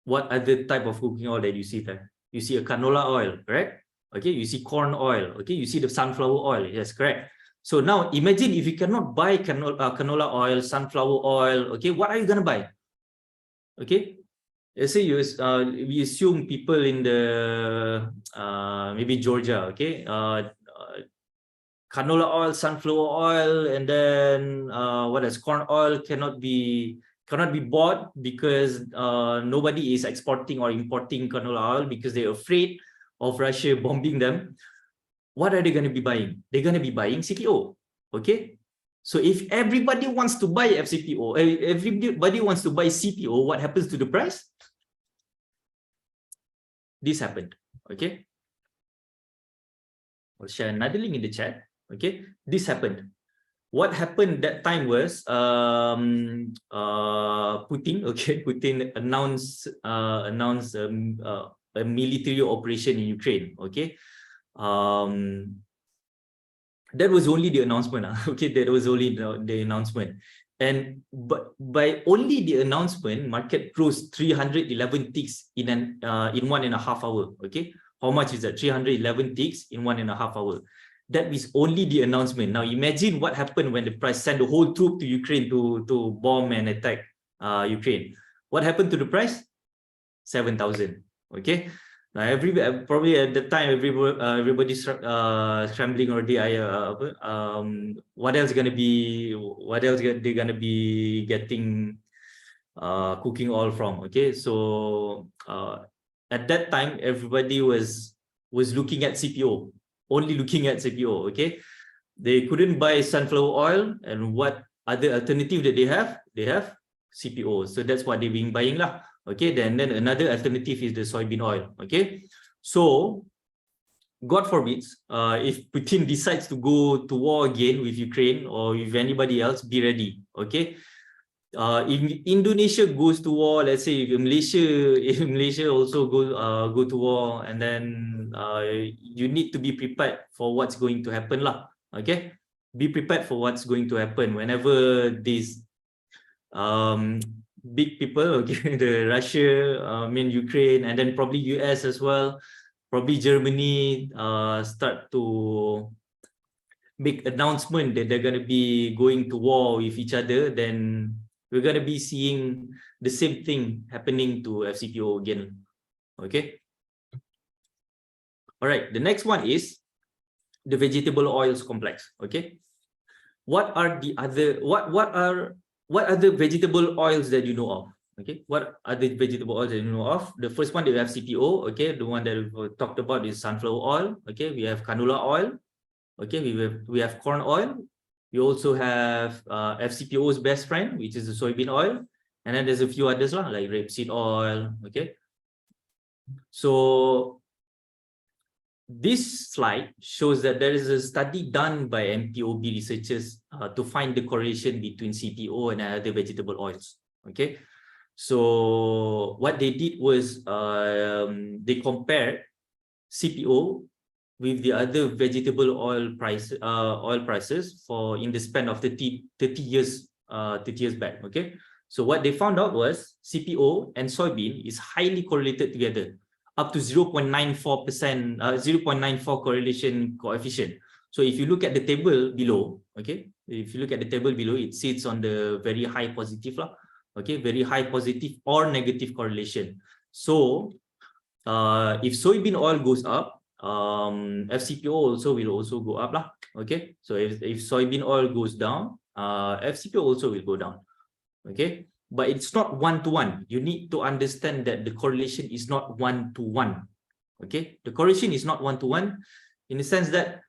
What other type of cooking oil that you see there? You see a canola oil, correct? Okay, you see corn oil, okay, you see the sunflower oil, yes, correct. So now imagine if you cannot buy canola oil, sunflower oil, okay, what are you gonna buy? Okay, let's say we assume people in the maybe Georgia, okay, canola oil, sunflower oil, and then what else? Corn oil cannot be bought because nobody is exporting or importing canola oil because they're afraid of Russia bombing them. What are they going to be buying? They're going to be buying CPO. Okay. So if everybody wants to buy FCPO, everybody wants to buy CPO, what happens to the price? This happened. Okay. I'll share another link in the chat. Okay. This happened. What happened that time was Putin. Okay, Putin announced a military operation in Ukraine. Okay. That was only the announcement. Okay, that was only the announcement. And but by only the announcement, market closed 311 ticks in 1.5 hours. Okay, how much is that? 311 ticks in 1.5 hours. That is only the announcement. Now imagine what happened when the price sent the whole troop to Ukraine to bomb and attack Ukraine. What happened to the price? 7,000. Okay. Now probably at the time everybody's scrambling already. What else gonna be? What else they're gonna be getting cooking oil from? Okay, so at that time everybody was looking at CPO, only looking at CPO. Okay, they couldn't buy sunflower oil, and what other alternative that they have? They have CPO. So that's what they've been buying lah. Okay, then another alternative is the soybean oil. Okay, so God forbids, if Putin decides to go to war again with Ukraine or with anybody else, be ready. Okay, if Indonesia goes to war, let's say if Malaysia also go to war, and then you need to be prepared for what's going to happen lah. Okay, be prepared for what's going to happen whenever these big people, okay, the Russia, Ukraine, and then probably US as well, probably Germany start to make announcement that they're going to be going to war with each other, then we're going to be seeing the same thing happening to FCPO again. Okay. All right. The next one is the vegetable oils complex. Okay. What are the other what are the vegetable oils that you know of? Okay, what are the vegetable oils that you know of? The first one, we have CPO. Okay, the one that we've talked about is sunflower oil. Okay, we have canola oil. Okay, we have corn oil. We also have FCPO's best friend, which is the soybean oil, and then there's a few others lah, like rapeseed oil. Okay, so this slide shows that there is a study done by MPOB researchers to find the correlation between CPO and other vegetable oils. Okay, so what they did was they compared CPO with the other vegetable oil prices for in the span of 30 years back. Okay, so what they found out was CPO and soybean is highly correlated together, up to 0.94%, 0.94 correlation coefficient. So if you look at the table below, okay, if you look at the table below, it sits on the very high positive lah, okay, very high positive or negative correlation. So if soybean oil goes up, FCPO also will go up lah, okay. So if soybean oil goes down, FCPO also will go down, okay. But it's not one-to-one. You need to understand that the correlation is not one-to-one. Okay, the correlation is not one-to-one in the sense that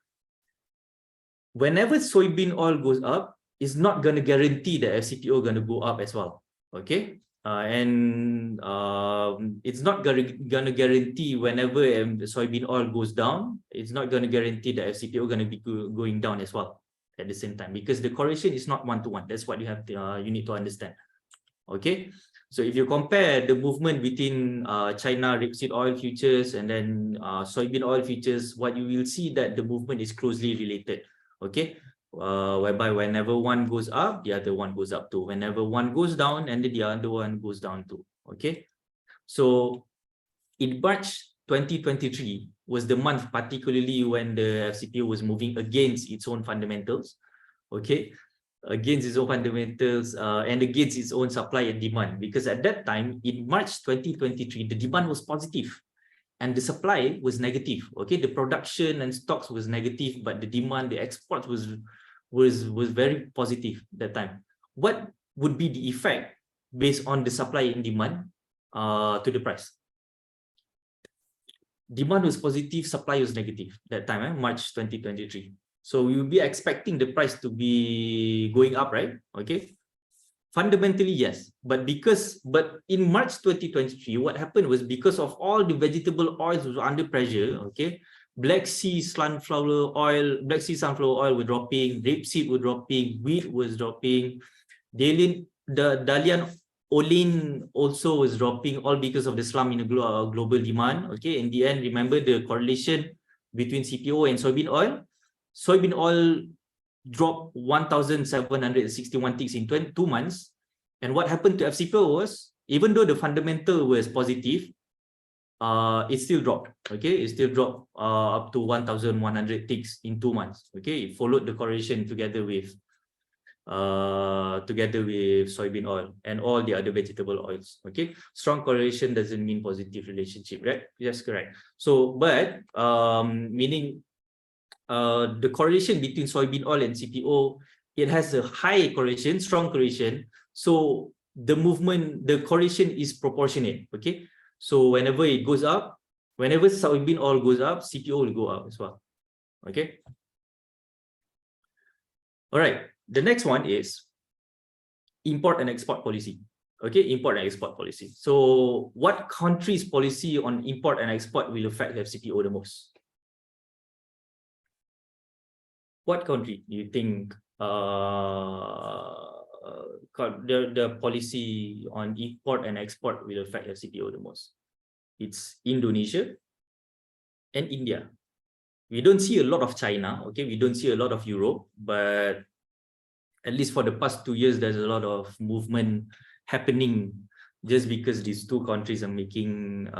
whenever soybean oil goes up, it's not going to guarantee that FCPO going to go up as well. Okay, and it's not gonna guarantee whenever soybean oil goes down, it's not gonna guarantee that FCPO gonna be going down as well at the same time, because the correlation is not one-to-one. That's what you have to, you need to understand. Okay, so if you compare the movement between China rapeseed oil futures and then soybean oil futures, what you will see that the movement is closely related. Okay, whereby whenever one goes up, the other one goes up too. Whenever one goes down, and then the other one goes down too. Okay, so in March 2023 was the month particularly when the FCPO was moving against its own fundamentals. Okay, against its own fundamentals and against its own supply and demand, because at that time in March 2023 the demand was positive and the supply was negative. Okay, the production and stocks was negative, but the demand, the exports was very positive that time. What would be the effect based on the supply and demand to the price? Demand was positive, supply was negative that time, March 2023. So we will be expecting the price to be going up, right? Okay, fundamentally yes, but in March 2023, what happened was because of all the vegetable oils was under pressure. Okay, Black Sea sunflower oil were dropping, rapeseed were dropping, wheat was dropping, Dalian Olein also was dropping, all because of the slump in the global demand. Okay, in the end, remember the correlation between CPO and soybean oil. Soybean oil dropped 1,761 ticks in 2 months. And what happened to FCPO was, even though the fundamental was positive, it still dropped. Okay, it still dropped up to 1,100 ticks in 2 months. Okay, it followed the correlation together with soybean oil and all the other vegetable oils. Okay, strong correlation doesn't mean positive relationship, right? Yes, correct. So, but meaning the correlation between soybean oil and CPO, it has a high correlation, strong correlation. So the movement, the correlation is proportionate. Okay, so whenever it goes up, whenever soybean oil goes up, CPO will go up as well. Okay. All right. The next one is import and export policy. Okay, import and export policy. So what country's policy on import and export will affect FCPO the most? What country do you think the policy on import and export will affect FCPO the most? It's Indonesia and India. We don't see a lot of China, okay? We don't see a lot of Europe, but at least for the past 2 years, there's a lot of movement happening just because these two countries are making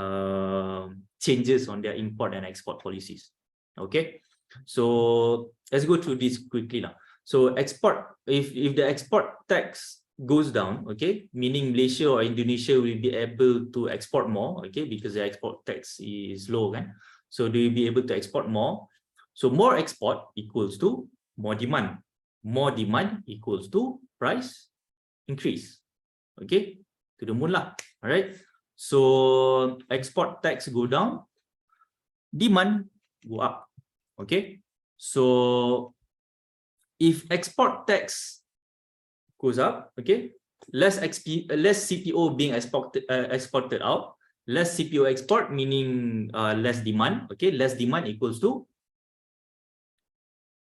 changes on their import and export policies, okay? So let's go through this quickly now. So export, if the export tax goes down, okay, meaning Malaysia or Indonesia will be able to export more, okay, because the export tax is low, right? So they will be able to export more. So more export equals to more demand. More demand equals to price increase. Okay, to the moon lah. All right. So export tax go down, demand go up. Okay, so if export tax goes up, okay, less CPO being exported out, less CPO export meaning less demand. Okay, less demand equals to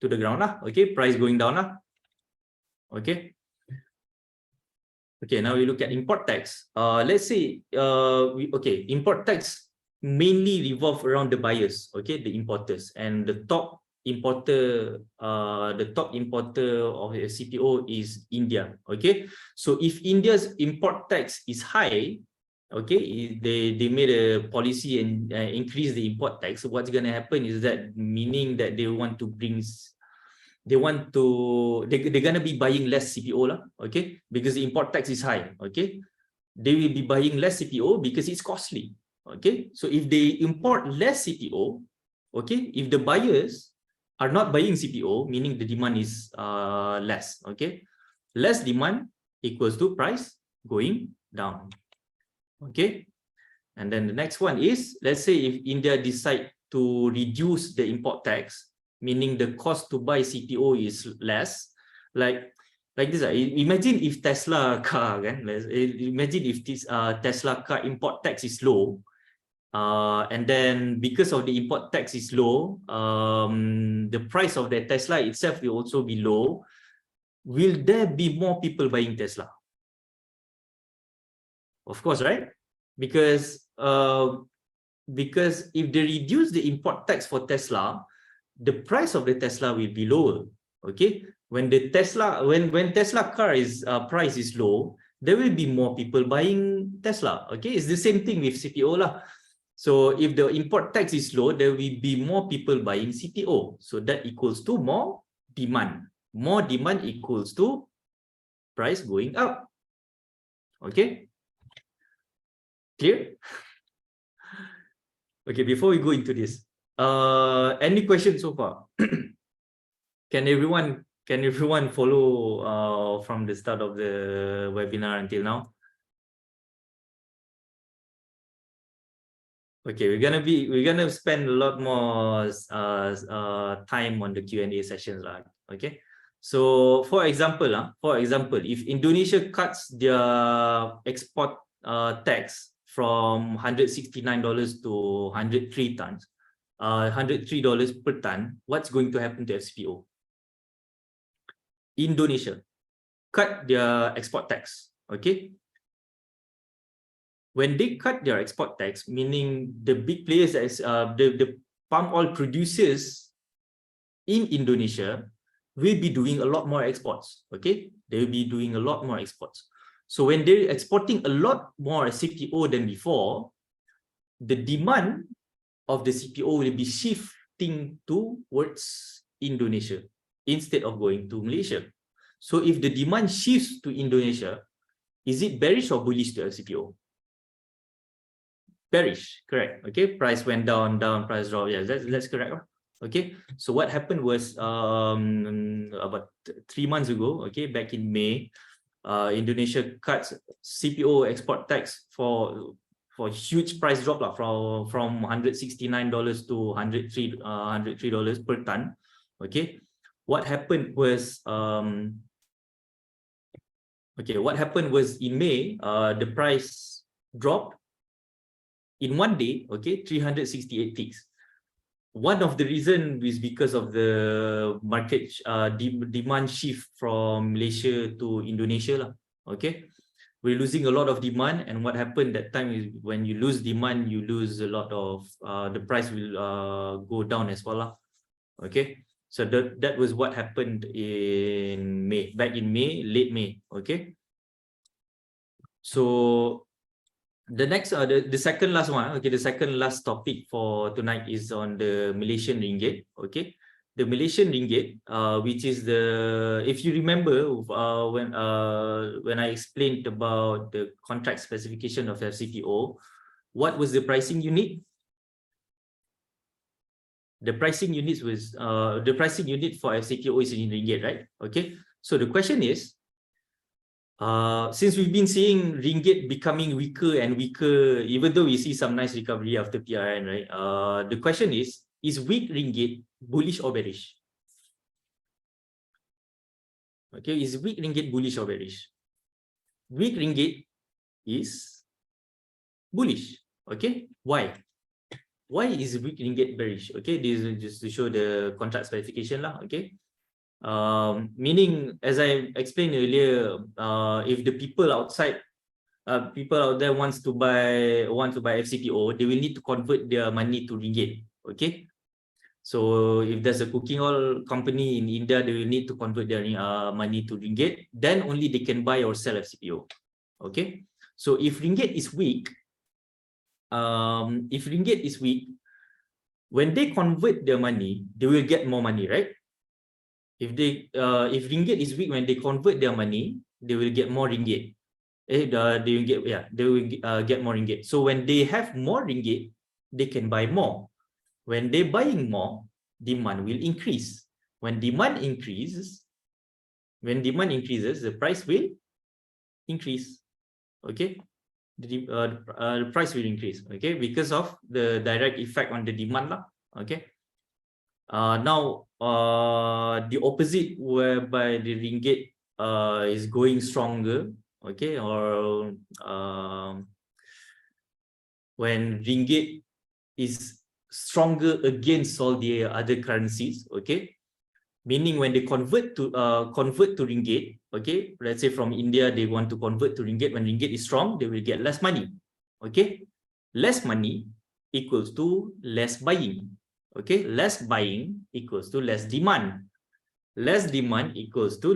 the ground lah. Okay, price going down lah. Okay. Okay, now we look at import tax. Let's say import tax mainly revolve around the buyers, okay, the importers, and the top importer of CPO is India. Okay, so if India's import tax is high, okay, they made a policy and increase the import tax. So what's going to happen is that, meaning that they're going to be buying less CPO lah, okay, because the import tax is high. Okay, they will be buying less CPO because it's costly. Okay, so if they import less CPO, okay, if the buyers are not buying CPO, meaning the demand is less. Okay, less demand equals to price going down. Okay, and then the next one is, let's say if India decide to reduce the import tax, meaning the cost to buy CPO is less, like Like this, imagine if Tesla car, imagine if this Tesla car import tax is low, and then because of the import tax is low, the price of the Tesla itself will also be low. Will there be more people buying Tesla? Of course, right? Because if they reduce the import tax for Tesla, the price of the Tesla will be lower. Okay, when the Tesla when Tesla car is price is low, there will be more people buying Tesla. Okay, it's the same thing with CPO lah. So if the import tax is low, there will be more people buying CPO. So that equals to more demand. More demand equals to price going up. Okay, clear? Okay, before we go into this, any questions so far? Can everyone follow from the start of the webinar until now? Okay, we're gonna spend a lot more time on the Q&A sessions, okay? So for example, if Indonesia cuts their export tax from $169 to $103 per ton, what's going to happen to FCPO? Indonesia cut their export tax, okay? When they cut their export tax, meaning the big players, the palm oil producers in Indonesia will be doing a lot more exports, okay? They will be doing a lot more exports. So when they're exporting a lot more CPO than before, the demand of the CPO will be shifting towards Indonesia instead of going to Malaysia. So if the demand shifts to Indonesia, is it bearish or bullish to CPO? Bearish, correct. Okay, price went down, price drop. Yeah, that's correct. Okay, so what happened was about 3 months ago, okay, back in May, Indonesia cuts CPO export tax for huge price drop from $169 to $103 per ton. Okay, what happened was in May, the price dropped in one day, okay, 368 ticks. One of the reasons is because of the market demand shift from Malaysia to Indonesia, okay. We're losing a lot of demand, and what happened that time is when you lose demand, you lose a lot of the price will go down as well, okay. So that was what happened in May, late May, okay. So the next the second last one, okay, the second last topic for tonight is on the Malaysian ringgit, okay. The Malaysian ringgit, which is the, if you remember, when I explained about the contract specification of FCPO, what was the pricing unit? The pricing unit was the pricing unit for FCPO is in ringgit, right? Okay. So the question is, since we've been seeing ringgit becoming weaker and weaker, even though we see some nice recovery after PRN, right? The question is weak ringgit bullish or bearish? Okay, is weak ringgit bullish or bearish? Weak ringgit is bullish. Okay, why? Why is weak ringgit bearish? Okay, this is just to show the contract specification lah. Okay. Meaning, as I explained earlier, if the people outside, people out there want to buy FCPO, they will need to convert their money to ringgit. Okay, so if there's a cooking oil company in India, they will need to convert their money to ringgit. Then only they can buy or sell FCPO. Okay, so if ringgit is weak, when they convert their money, they will get more money, right? If ringgit is weak, when they convert their money, they will get more ringgit. They will get more ringgit. So when they have more ringgit, they can buy more. When they're buying more, demand will increase. When demand increases, the price will increase. Okay, the price will increase. Okay, because of the direct effect on the demand lah. Okay. Now the opposite, whereby the ringgit is going stronger, okay, or when ringgit is stronger against all the other currencies, okay, meaning when they convert to ringgit, okay, let's say from India they want to convert to ringgit, when ringgit is strong they will get less money, okay, less money equals to less buying, okay, less buying equals to less demand, less demand equals to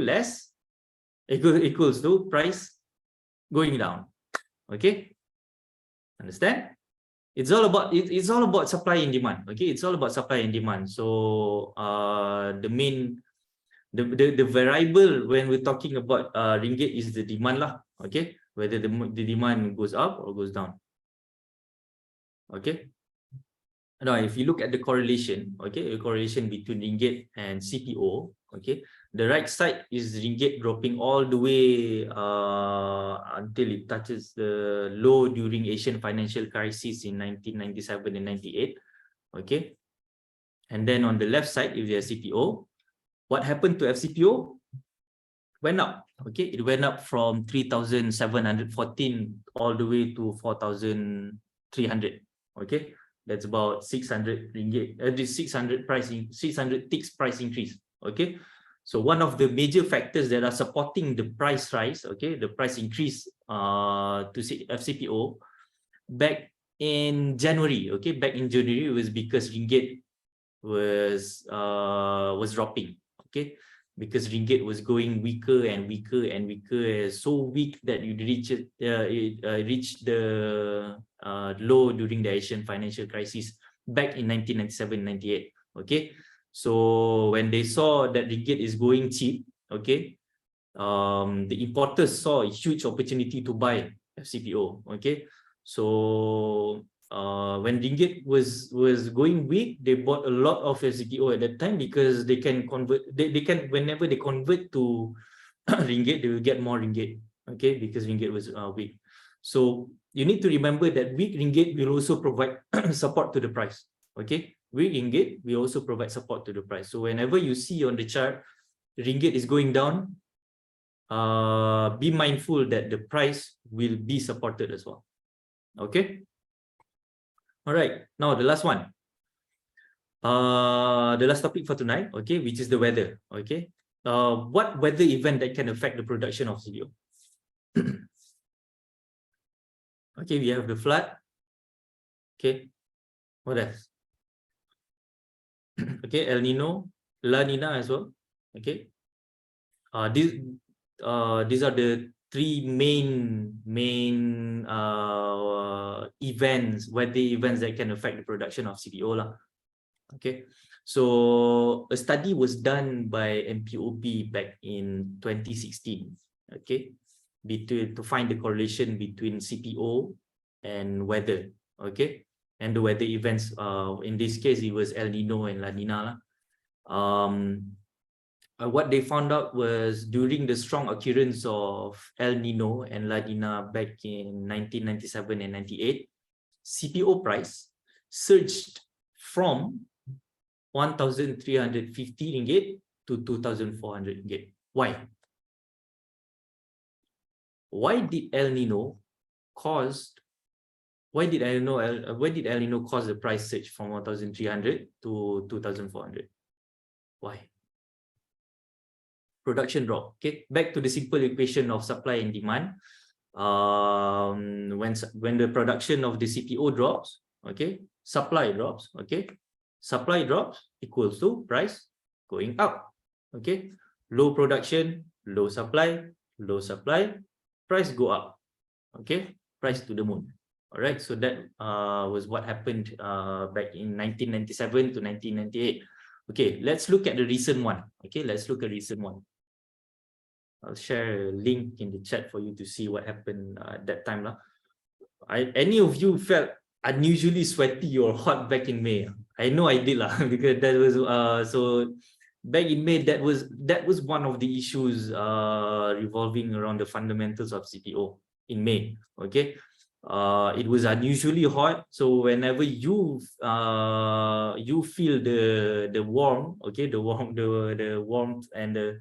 price going down, okay, understand? It's all about supply and demand, okay, it's all about supply and demand. So the variable when we're talking about ringgit is the demand lah, okay, whether the demand goes up or goes down, okay. Now if you look at the correlation, okay, the correlation between ringgit and CPO, okay, the right side is ringgit dropping all the way until it touches the low during Asian financial crisis in 1997 and 98, okay. And then on the left side, if there's CPO, what happened to FCPO? Went up, okay, it went up from 3,714 all the way to 4,300, okay. That's about 600 ringgit, 600 ticks price increase, okay. So one of the major factors that are supporting the price rise, okay, the price increase to FCPO back in January, okay, back in January was because ringgit was dropping, okay, because ringgit was going weaker and weaker and weaker, so weak that it reached the low during the Asian financial crisis back in 1997-98, okay. So when they saw that ringgit is going cheap, okay, the importers saw a huge opportunity to buy FCPO, okay. So when ringgit was going weak, they bought a lot of FCPO at that time because they can convert, they can, whenever they convert to ringgit, they will get more ringgit, okay, because ringgit was weak. So you need to remember that weak ringgit will also provide support to the price, okay. Weak ringgit will also provide support to the price. So whenever you see on the chart ringgit is going down, be mindful that the price will be supported as well, okay. All right, now the last one, the last topic for tonight, okay, which is the weather, okay. What weather event that can affect the production of CPO? Okay, we have the flood, okay, what else? Okay, El Nino, La Nina as well, okay. These are the three main events, weather events that can affect the production of CPO lah. Okay, so a study was done by MPOB back in 2016, okay, to find the correlation between CPO and weather, okay, and the weather events. In this case, it was El Nino and La Nina lah. What they found out was during the strong occurrence of El Nino and La Nina back in 1997 and 98, CPO price surged from 1,350 ringgit to 2,400 ringgit. Why? Why did El Nino cause the price surge from 1,300 to 2,400? Why? Production drop. Okay, back to the simple equation of supply and demand. When the production of the CPO drops, okay, supply drops, okay, supply drops equals to price going up, okay. Low production, low supply, price go up, okay, price to the moon. All right, so that was what happened back in 1997 to 1998. Okay, let's look at the recent one. Okay, let's look at recent one. I'll share a link in the chat for you to see what happened at that time lah. Any of you felt unusually sweaty or hot back in May? I know I did lah because that was so back in May, that was one of the issues revolving around the fundamentals of CPO in May. Okay, it was unusually hot, so whenever you feel the warmth, okay, the warmth and the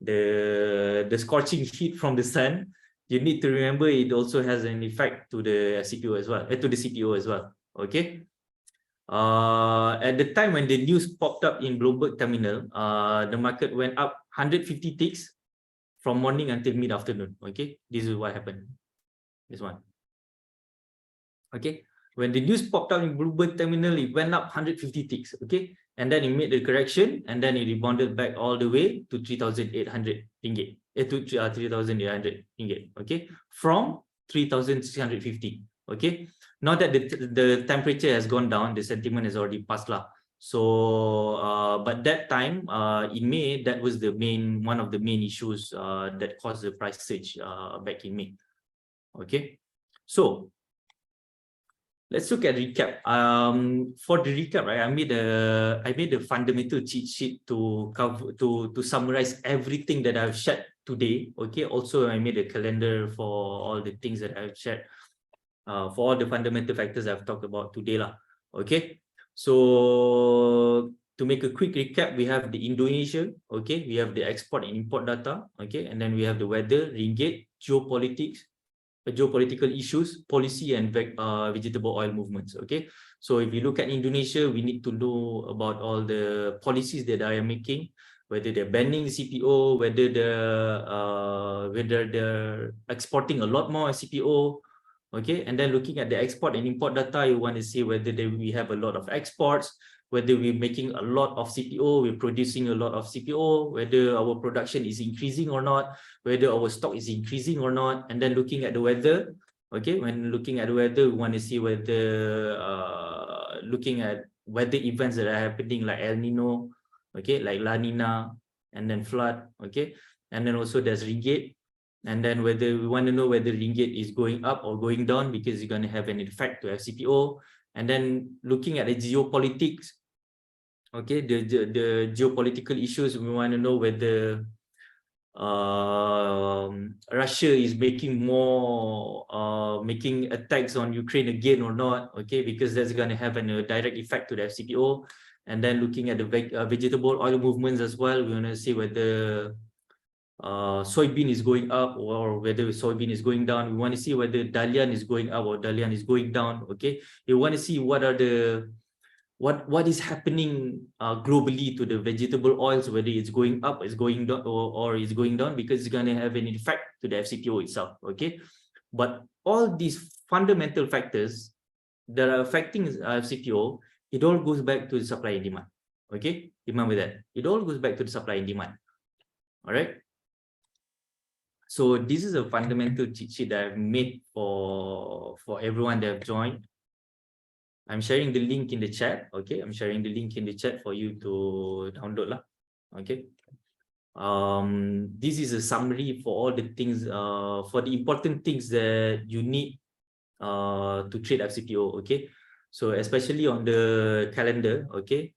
the scorching heat from the sun, you need to remember it also has an effect to the CPU as well, to the CPU as well. Okay. At the time when the news popped up in Bloomberg terminal, the market went up 150 ticks from morning until mid-afternoon. Okay, this is what happened. This one. Okay, when the news popped up in Bloomberg terminal, it went up 150 ticks. Okay, and then it made the correction, and then it rebounded back all the way to 3,800 ringgit. To 3,800 ringgit. Okay, from 3,650. Okay, now that the temperature has gone down, the sentiment has already passed lah. So, but that time in May, that was one of the main issues that caused the price surge back in May. Okay, so let's look at recap. For the recap, right, I made a fundamental cheat sheet to summarize everything that I've shared today. Okay, also I made a calendar for all the things that I've shared. For all the fundamental factors I've talked about today lah. Okay, so to make a quick recap, we have the Indonesia, okay, we have the export and import data, okay, and then we have the weather, ringgit, geopolitical issues, policy, and vegetable oil movements. Okay, so if you look at Indonesia, we need to know about all the policies that they are making, whether they're banning CPO, whether they're exporting a lot more CPO. Okay, and then looking at the export and import data, you want to see whether we have a lot of exports, whether we're making a lot of CPO, we're producing a lot of CPO, whether our production is increasing or not, whether our stock is increasing or not. And then looking at the weather, okay, when looking at the weather, we want to see whether looking at weather events that are happening like El Nino, okay, like La Nina, and then flood, okay, and then also there's ringgit. And then whether we want to know whether ringgit is going up or going down, because it's going to have an effect to FCPO. And then looking at the geopolitics, okay, the geopolitical issues, we want to know whether Russia is making attacks on Ukraine again or not, okay, because that's going to have a direct effect to the FCPO. And then looking at the vegetable oil movements as well, we want to see whether soybean is going up or whether soybean is going down. We want to see whether dalian is going up or dalian is going down. Okay, we want to see what is happening globally to the vegetable oils, whether it's going up, it's going down, or it's going down, because it's going to have an effect to the FCPO itself. Okay, but all these fundamental factors that are affecting FCPO, it all goes back to the supply and demand. Okay, remember that it all goes back to the supply and demand. All right. So this is a fundamental cheat sheet that I've made for everyone that have joined. I'm sharing the link in the chat. Okay, I'm sharing the link in the chat for you to download lah. Okay. This is a summary for all the things, for the important things that you need to trade FCPO. Okay, so especially on the calendar. Okay,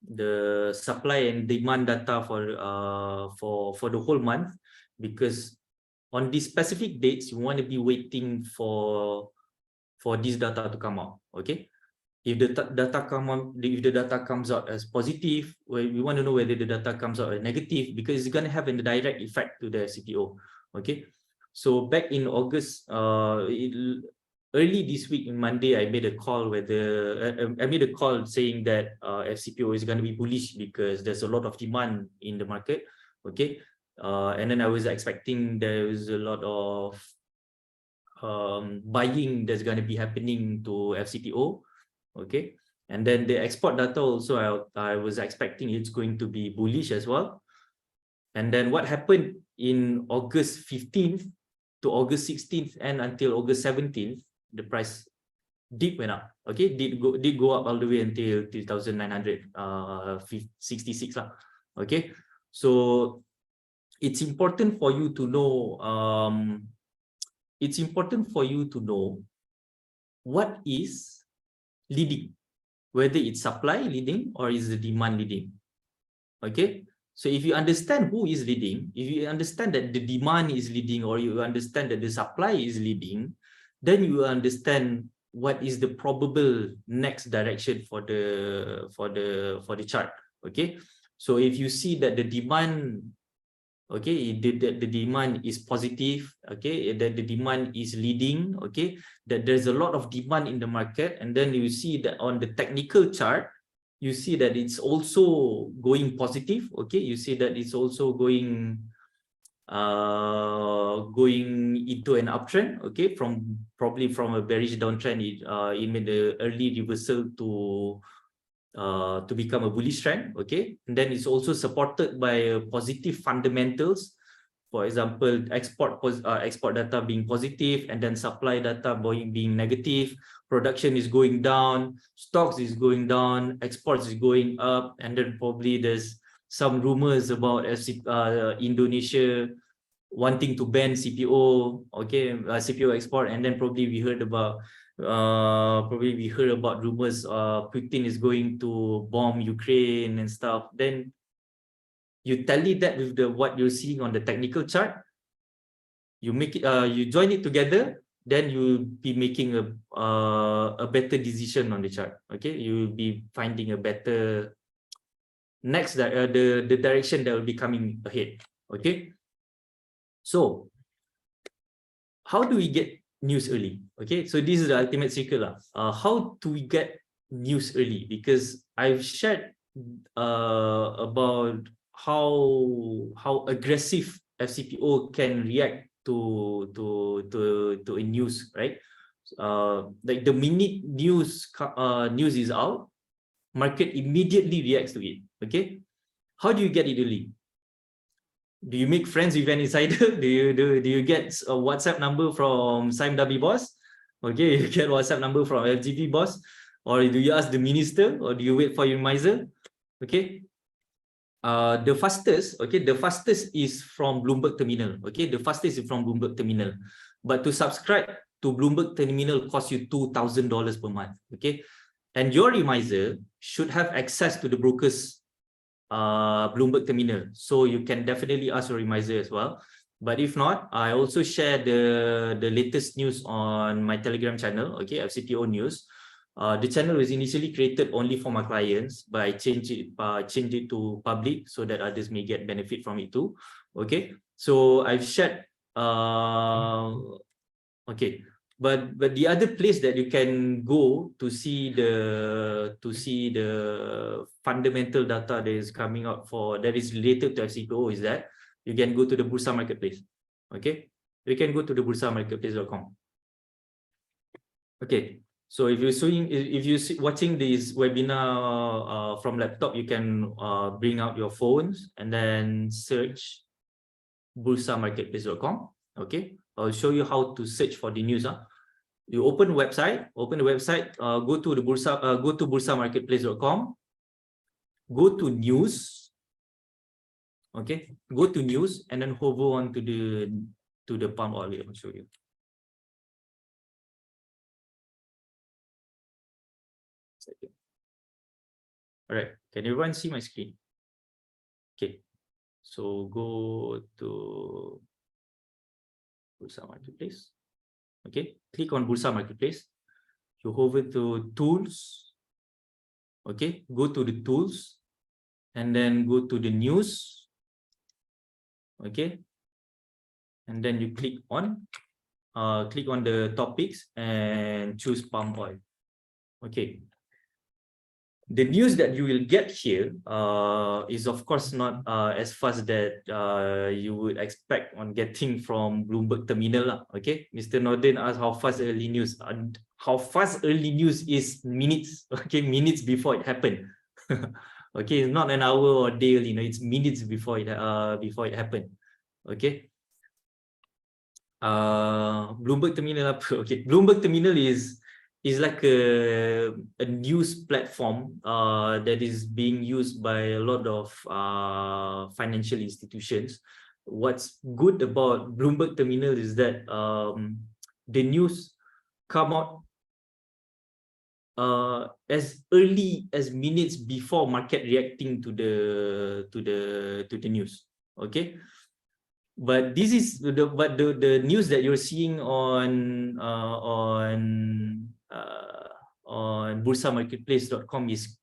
the supply and demand data for the whole month, because on these specific dates you want to be waiting for this data to come out. Okay, if the data comes out as positive, we want to know whether the data comes out as negative, because it's going to have a direct effect to the CPO. Okay, so back in August, early this week, in Monday, I made a call saying that FCPO is going to be bullish because there's a lot of demand in the market. Okay, and then I was expecting there was a lot of buying that's going to be happening to FCPO. Okay, and then the export data also, I was expecting it's going to be bullish as well. And then what happened in August 15th to August 16th and until August 17th, the price went up. Okay, did go up all the way until 3,966 lah. Okay, so it's important for you to know. It's important for you to know what is leading, whether it's supply leading or is the demand leading. Okay, so if you understand who is leading, if you understand that the demand is leading, or you understand that the supply is leading, then you understand what is the probable next direction for the chart. Okay, So if you see that the demand, okay, the demand is positive, okay, that the demand is leading, okay, that there's a lot of demand in the market, and then you see that on the technical chart, you see that it's also going positive, okay, you see that it's also going into an uptrend, okay, from probably from a bearish downtrend, it made the early reversal to become a bullish trend, okay, and then it's also supported by positive fundamentals. For example, export data being positive, and then supply data being negative. Production is going down, stocks is going down, exports is going up, and then probably there's some rumors about Indonesia wanting to ban CPO, okay, CPO export, and then probably we heard about rumors Putin is going to bomb Ukraine and stuff. Then you tally that with what you're seeing on the technical chart, you make it, you join it together, then you'll be making a better decision on the chart. Okay, you'll be finding a better the direction that will be coming ahead. Okay, so how do we get news early? Okay, so this is the ultimate secret. How do we get news early? Because I've shared about how aggressive FCPO can react to a news, right? Like the minute news is out, market immediately reacts to it. Okay, how do you get it early? Do you make friends with an insider? Do you get a WhatsApp number from Sime Dabi boss? Okay, you get WhatsApp number from FGP boss, or do you ask the minister, or do you wait for your miser? Okay. The fastest is from Bloomberg Terminal. Okay, the fastest is from Bloomberg Terminal. But to subscribe to Bloomberg Terminal costs you $2,000 per month. Okay, and your remiser should have access to the broker's Bloomberg Terminal, so you can definitely ask your remiser as well. But if not, I also share the latest news on my Telegram channel. Okay, FCPO News. The channel was initially created only for my clients, but I changed it to public so that others may get benefit from it too. Okay, so I've shared. Okay, but the other place that you can go to see the fundamental data that is coming out that is related to FCPO is that you can go to the Bursa Marketplace. Okay, you can go to the bursamarketplace.com. Okay. So if you're watching this webinar from laptop, you can bring out your phones and then search bursamarketplace.com. Okay, I'll show you how to search for the news. You open the website, go to bursamarketplace.com, go to news. Okay, go to news and then hover on to the palm oil. I'll show you. All right, can everyone see my screen? Okay, so go to Bursa Marketplace. Okay, click on Bursa Marketplace. You hover to tools. Okay, go to the tools and then go to the news. Okay, and then you click on the topics and choose palm oil. Okay. The news that you will get here is of course not as fast that you would expect on getting from Bloomberg Terminal. Okay, Mr. Nordin asked how fast early news. How fast early news is minutes. Okay, minutes before it happened. Okay, it's not an hour or day. It's minutes before it happened. Okay. Bloomberg Terminal. Okay, Bloomberg Terminal is like a news platform that is being used by a lot of financial institutions. What's good about Bloomberg Terminal is that the news come out as early as minutes before market reacting to the news. Okay. But this is the news that you're seeing on bursamarketplace.com is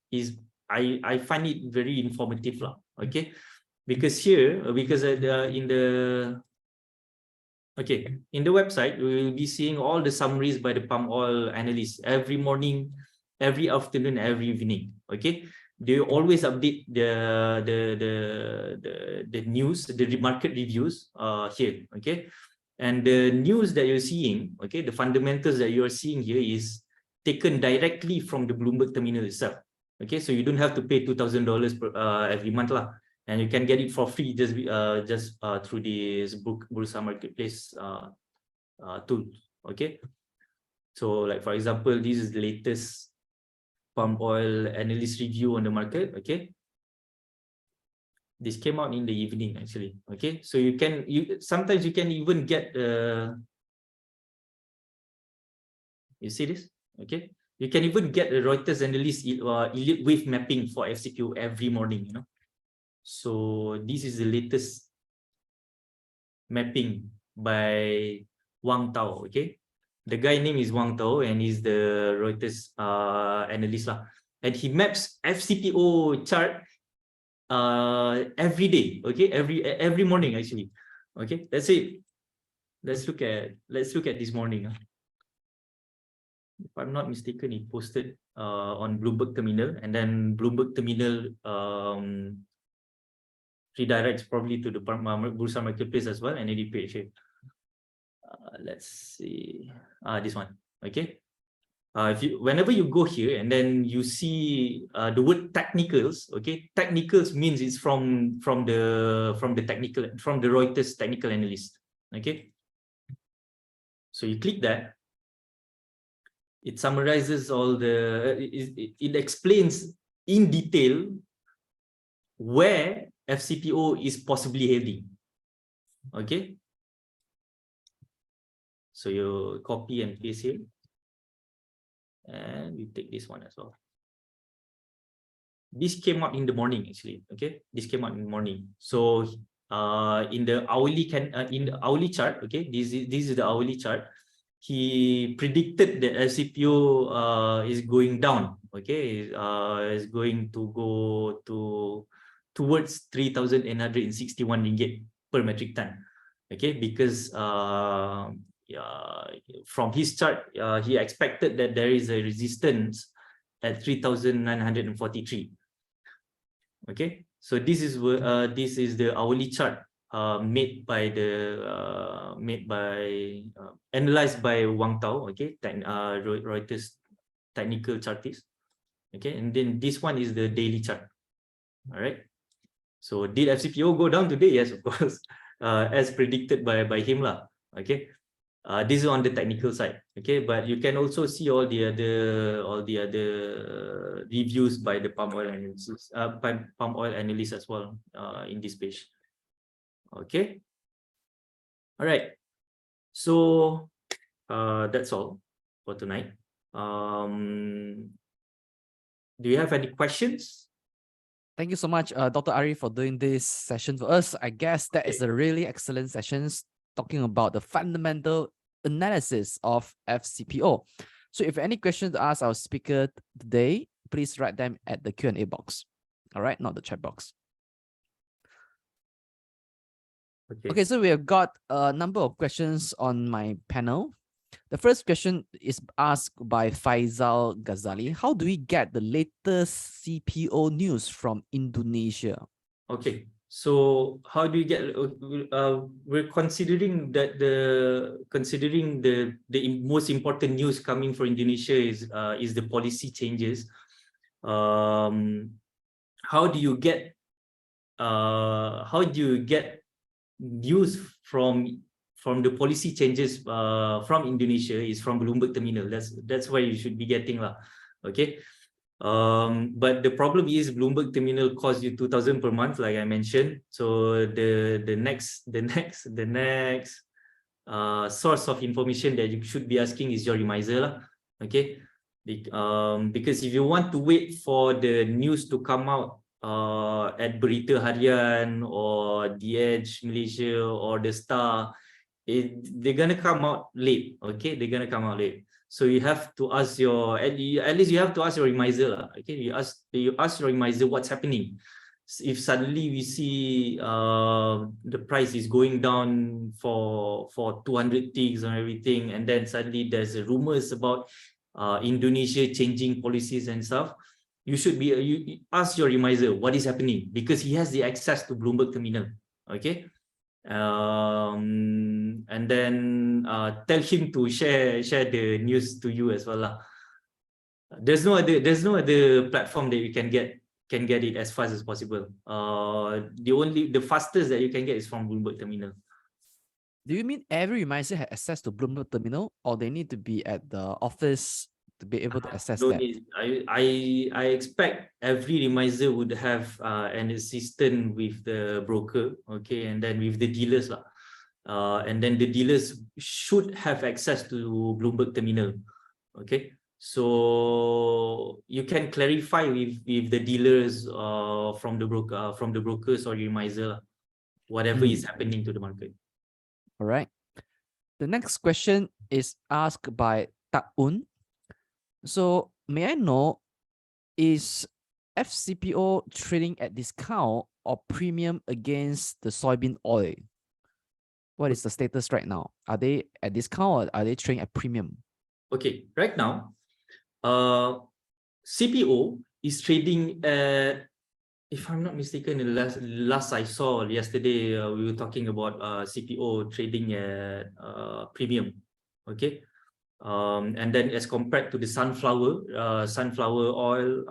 I find it very informative lah. Okay, because here in the website we will be seeing all the summaries by the palm oil analysts every morning, every afternoon, every evening. Okay, they always update the news, the market reviews here. Okay, and the news that you're seeing, okay, the fundamentals that you are seeing here is taken directly from the Bloomberg terminal itself. Okay, so you don't have to pay $2,000 every month lah, and you can get it for free just through this Bursa Marketplace tool. Okay, so like for example, this is the latest palm oil analyst review on the market. Okay, this came out in the evening actually. Okay, so sometimes you can even get you see this. Okay, you can even get a Reuters analyst elite wave mapping for FCPO every morning, you know. So this is the latest mapping by Wang Tao. Okay, the guy name is Wang Tao and he's the Reuters analyst lah. And he maps FCPO chart every day. Okay, every morning actually. Okay, that's it. Let's look at this morning. If I'm not mistaken, he posted on Bloomberg Terminal, and then Bloomberg Terminal redirects probably to the Bursa Marketplace as well, and then he page here. Let's see, this one. Okay, whenever you go here and then you see the word technicals, okay, technicals means it's from the Reuters technical analyst. Okay, so you click that. It summarizes all it explains in detail where FCPO is possibly heading. Okay, so you copy and paste here, and we take this one as well. This came out in the morning actually. Okay, this came out in the morning. So in the hourly chart, okay, this is the hourly chart. He predicted that FCPO is going down. Okay, is going to go towards 3,861 ringgit per metric ton. Okay, because from his chart, he expected that there is a resistance at 3,943. Okay, so this is the hourly chart analyzed by Wang Tao. Okay, Reuters technical chartist. Okay, and then this one is the daily chart. All right, so did FCPO go down today? Yes, of course, as predicted by him lah. Okay, this is on the technical side. Okay, but you can also see all the other reviews by the palm oil analysts as well in this page. Okay, all right, so that's all for tonight. Do you have any questions? Thank you so much, Dr. Ari, for doing this session for us. I guess that is a really excellent session talking about the fundamental analysis of FCPO. So if any questions to ask our speaker today, please write them at the Q&A box. All right, not the chat box. Okay, so we have got a number of questions on my panel. The first question is asked by Faisal Ghazali. How do we get the latest CPO news from Indonesia? Okay, so how do you get? We're considering that the most important news coming for Indonesia is the policy changes. How do you get news from the policy changes from Indonesia? Is from Bloomberg Terminal. That's where you should be getting lah. Okay, but the problem is Bloomberg Terminal costs you 2,000 per month, like I mentioned. So the next source of information that you should be asking is your remiser lah. Okay, because if you want to wait for the news to come out at Berita Harian or The Edge Malaysia or The Star, they're gonna come out late. Okay, they're gonna come out late. So you have to ask your at least you have to ask your remiser lah. Okay, you ask your remiser what's happening. If suddenly we see the price is going down for 200 ticks and everything, and then suddenly there's rumors about Indonesia changing policies and stuff, you should be you ask your remiser what is happening, because he has the access to Bloomberg terminal. Okay, and then tell him to share the news to you as well lah. There's no other platform that you can get it as fast as possible. The fastest that you can get is from Bloomberg terminal. Do you mean every remiser has access to Bloomberg terminal, or they need to be at the office to be able to access that? I expect every remiser would have an assistant with the broker, okay, and then with the dealers lah. And then the dealers should have access to Bloomberg terminal, okay. So you can clarify with the dealers from the brokers or remiser, whatever is happening to the market. All right. The next question is asked by Ta-un. So may I know, is FCPO trading at discount or premium against the soybean oil? What is the status right now? Are they at discount or are they trading at premium? Okay, right now, CPO is trading at, if I'm not mistaken, the last I saw yesterday, we were talking about CPO trading at premium. Okay, and then as compared to the sunflower oil,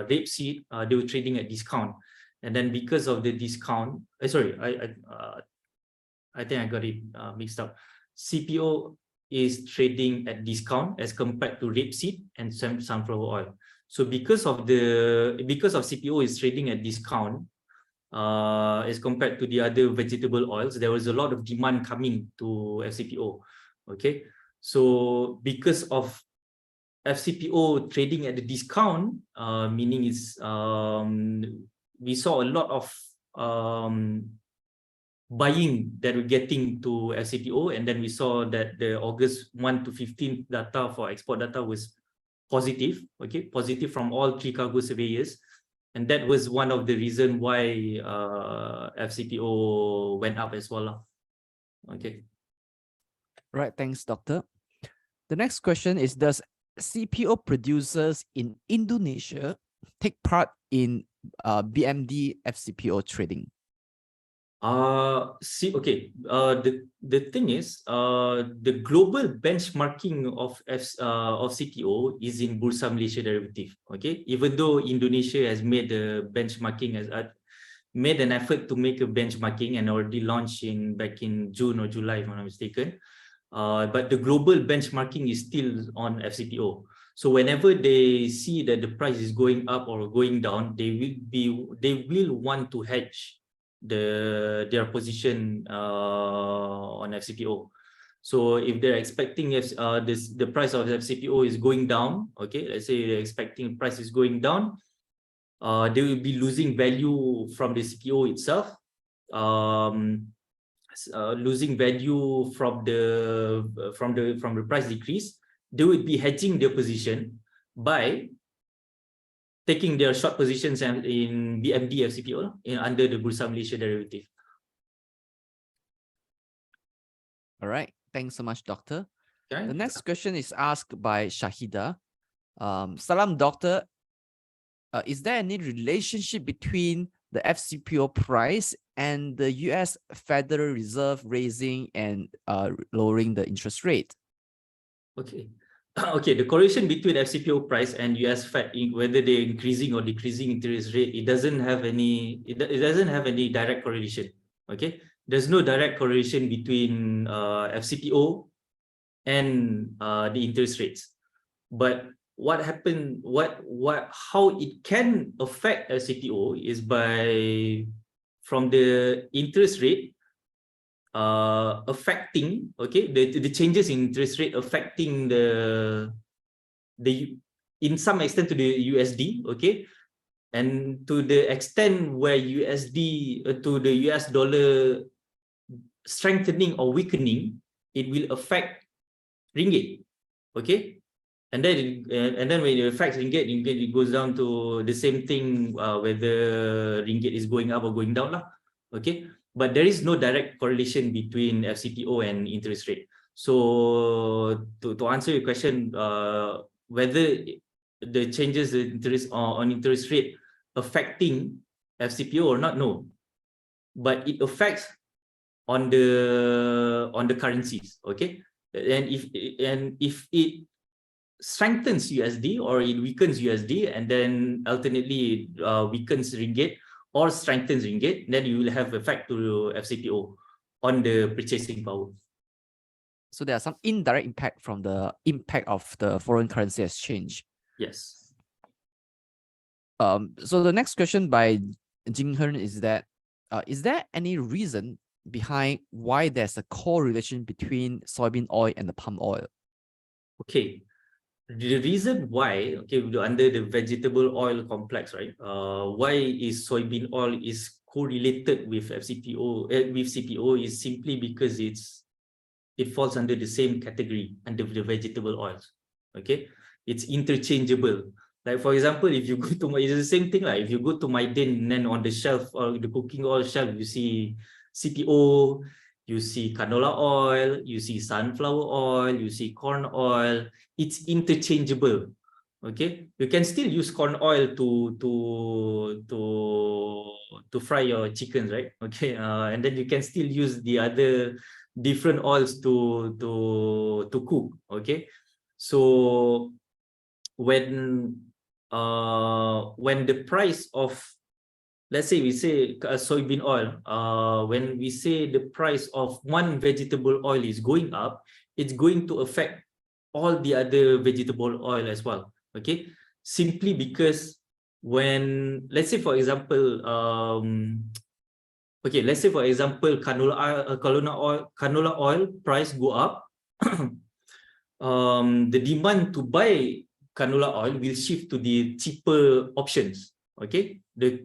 rapeseed, they were trading at discount. And then because of the discount, sorry, I think I got it mixed up. CPO is trading at discount as compared to rapeseed and sunflower oil. So because of CPO is trading at discount as compared to the other vegetable oils, there was a lot of demand coming to FCPO. Okay, so because of FCPO trading at the discount, meaning is we saw a lot of buying that we're getting to FCPO, and then we saw that the August 1 to 15 data for export data was positive, okay, positive from all 3 cargo surveyors, and that was one of the reasons why FCPO went up as well. Okay. Right, thanks, Doctor. The next question is, does CPO producers in Indonesia take part in BMD FCPO trading? The thing is, the global benchmarking of CPO is in Bursa Malaysia derivative. Okay, even though Indonesia has made the benchmarking, made an effort to make a benchmarking and already launched back in June or July, if I'm not mistaken. But the global benchmarking is still on FCPO. So whenever they see that the price is going up or going down, they will want to hedge their position on FCPO. So if they're expecting the price of FCPO is going down, okay, let's say they're expecting price is going down, they will be losing value from the CPO itself, losing value from the price decrease. They would be hedging their position by taking their short positions in BMD FCPO under the Bursa Malaysia derivative. All right, thanks so much, Doctor. Okay. The next question is asked by Shahida. Salam, Doctor. Is there any relationship between the FCPO price and the US Federal Reserve raising and lowering the interest rate? Okay. Okay, the correlation between FCPO price and US Fed, whether they're increasing or decreasing interest rate, it doesn't have any direct correlation. Okay, there's no direct correlation between FCPO and the interest rates. But what happened, how it can affect FCPO is from the interest rate affecting, okay, the changes in interest rate affecting in some extent to the USD, okay, and to the extent where USD to the US dollar strengthening or weakening, it will affect ringgit. Okay, and then when it affects ringgit, it goes down to the same thing, whether ringgit is going up or going down lah. Okay, but there is no direct correlation between FCPO and interest rate. So to answer your question, whether the changes in interest on interest rate affecting FCPO or not, no, but it affects on the currencies. Okay, and if it strengthens USD or it weakens USD, and then alternately weakens ringgit or strengthens ringgit, then you will have effect to FCPO on the purchasing power. So there are some indirect impact from the impact of the foreign currency exchange. Yes. So the next question by Jing Hern is that, is there any reason behind why there's a correlation between soybean oil and the palm oil? Okay. The reason why, okay, under the vegetable oil complex, right? Why is soybean oil is correlated with FCPO, with CPO, is simply because it falls under the same category under the vegetable oils. Okay, it's interchangeable. Like for example, if you go to it's the same thing. Like if you go to my den, and then on the shelf or the cooking oil shelf, you see CPO, you see canola oil, you see sunflower oil, you see corn oil. It's interchangeable. Okay, you can still use corn oil to fry your chickens, right? Okay, and then you can still use the other different oils to cook. Okay, so when the price of, let's say we say soybean oil, when we say the price of one vegetable oil is going up, it's going to affect all the other vegetable oil as well. Okay, simply because when, let's say for example, okay, let's say for example, canola oil price go up, the demand to buy canola oil will shift to the cheaper options. Okay, the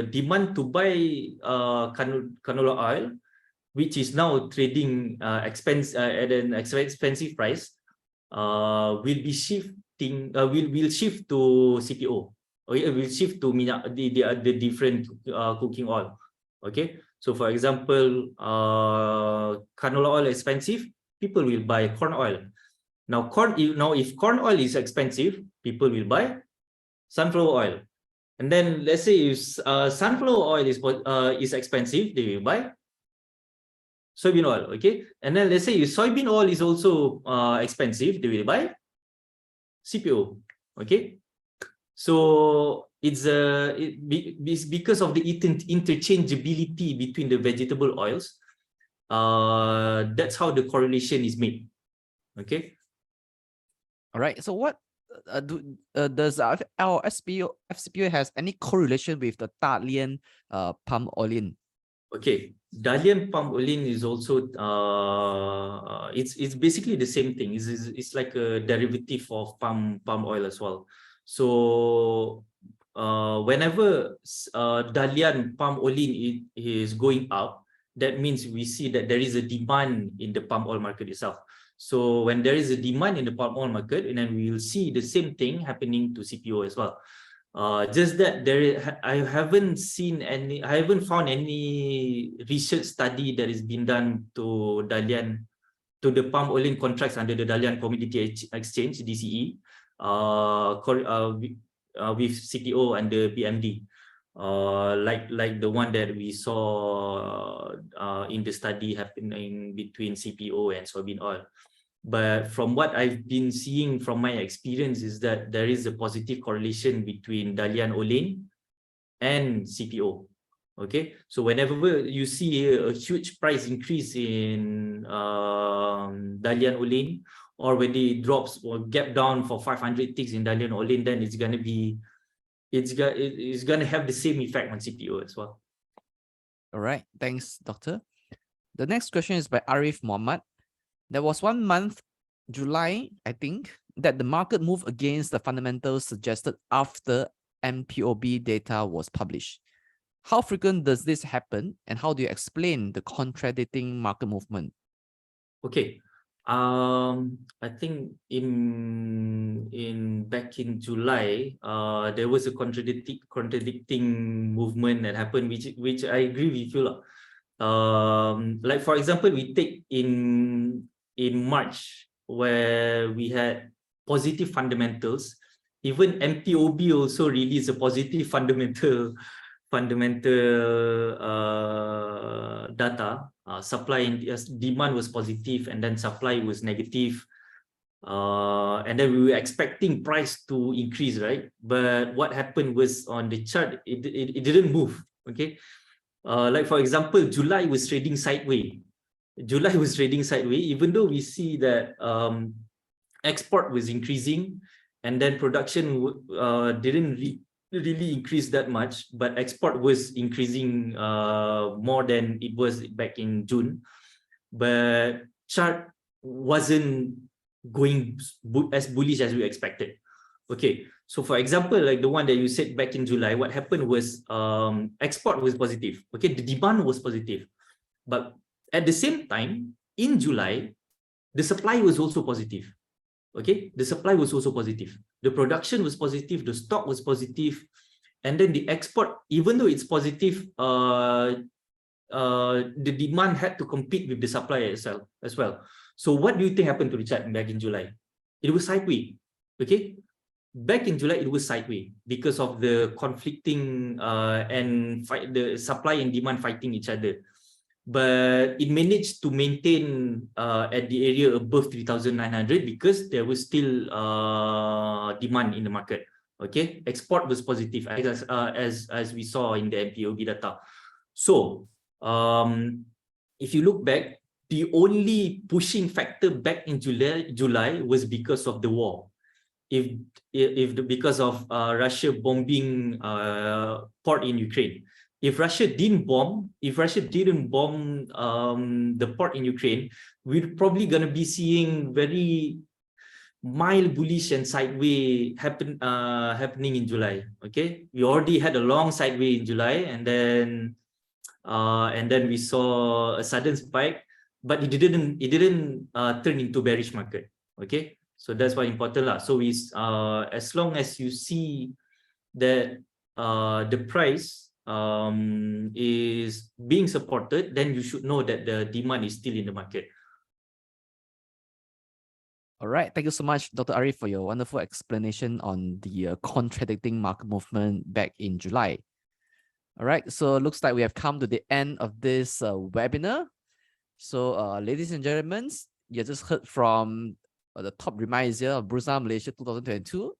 demand to buy canola oil, which is now trading at an expensive price, will be shifting. Will shift to CPO. Okay, will shift to the different cooking oil. Okay, so for example, canola oil is expensive, people will buy corn oil. Now if corn oil is expensive, people will buy sunflower oil. And then let's say if sunflower oil is expensive, they will buy soybean oil. Okay, and then let's say if soybean oil is also expensive, they will buy CPO. Okay, so it's because of the interchangeability between the vegetable oils. That's how the correlation is made. Okay. All right. So what does our FCPO has any correlation with the Dalian palm oil? Okay, Dalian palm oil is also it's basically the same thing. It's like a derivative of palm oil as well. So whenever Dalian palm oil is going up, that means we see that there is a demand in the palm oil market itself. So when there is a demand in the palm oil market, and then we will see the same thing happening to CPO as well. Just that I haven't found any research study that has been done to the palm oil contracts under the Dalian Commodity Exchange (DCE) with CPO and the PMD, like the one that we saw in the study happening between CPO and soybean oil. But from what I've been seeing from my experience is that there is a positive correlation between Dalian Olein and CPO. Okay, so whenever you see a huge price increase in Dalian Olein, or when it drops or gap down for 500 ticks in Dalian Olein, then it's gonna have the same effect on CPO as well. All right, thanks, Doctor. The next question is by Arif Mohammed. There was 1 month, July, I think, that the market moved against the fundamentals suggested after MPOB data was published. How frequent does this happen, and how do you explain the contradicting market movement? Okay. I think in back in July, there was a contradicting movement that happened, which I agree with you lah. Like for example, we take in March where we had positive fundamentals. Even MPOB also released a positive fundamental data. Supply and demand was positive, and then supply was negative. And then we were expecting price to increase, right? But what happened was on the chart, it didn't move. Okay. Like for example, July was trading sideways. Even though we see that export was increasing, and then production didn't really increase that much, but export was increasing more than it was back in June. But chart wasn't going as bullish as we expected. Okay, so for example, like the one that you said back in July, what happened was export was positive. Okay, the demand was positive, but at the same time in July, the supply was also positive. Okay, the supply was also positive. The production was positive, the stock was positive, and then the export, even though it's positive, the demand had to compete with the supply itself as well. So what do you think happened to the chart back in July? It was sideways. Okay, back in July it was sideways because of the conflicting the supply and demand fighting each other. But it managed to maintain at the area above 3,900 because there was still demand in the market. Okay, export was positive as we saw in the MPOB data. So if you look back, the only pushing factor back in July was because of the war. Because of Russia bombing port in Ukraine. If Russia didn't bomb the port in Ukraine, we're probably gonna be seeing very mild bullish and sideways happening in July. Okay, we already had a long sideways in July, and then we saw a sudden spike, but it didn't turn into bearish market. Okay, so that's why important lah. So as long as you see that the price is being supported, then you should know that the demand is still in the market. All right, thank you so much, Dr. Arif, for your wonderful explanation on the contradicting market movement back in July. All right, so it looks like we have come to the end of this webinar. So ladies and gentlemen, you just heard from the top remiser of Bursa Malaysia 2022,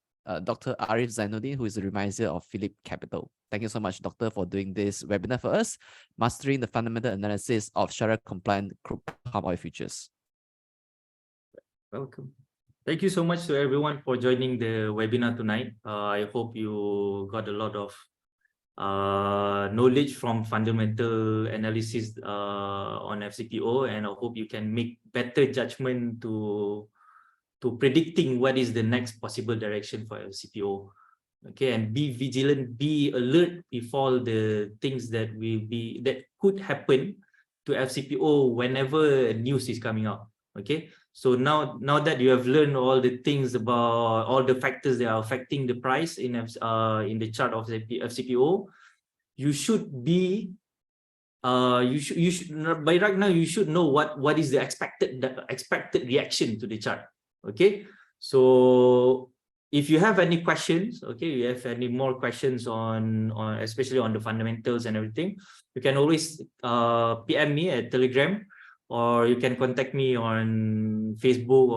Dr. Arif Zainuddin, who is the remiser of Phillip Capital. Thank you so much, Doctor, for doing this webinar for us, mastering the fundamental analysis of Shariah compliant crude palm oil futures. Welcome. Thank you so much to everyone for joining the webinar tonight. I hope you got a lot of knowledge from fundamental analysis on FCPO, and I hope you can make better judgment to predicting what is the next possible direction for FCPO. Okay, and be vigilant, be alert with all the things that could happen to FCPO whenever news is coming out. Okay, so now that you have learned all the things about all the factors that are affecting the price in the chart of the FCPO, you should be you should by right now you should know what is the expected reaction to the chart. Okay, so if you have any questions, okay, you have any more questions on especially on the fundamentals and everything, you can always PM me at Telegram, or you can contact me on Facebook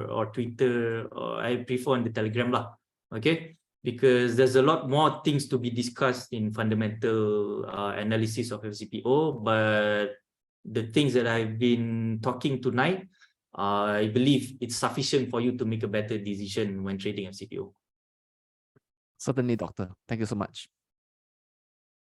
or Twitter, or I prefer on the Telegram lah. Okay, because there's a lot more things to be discussed in fundamental analysis of FCPO, but the things that I've been talking tonight, I believe it's sufficient for you to make a better decision when trading FCPO. Certainly, Doctor. Thank you so much.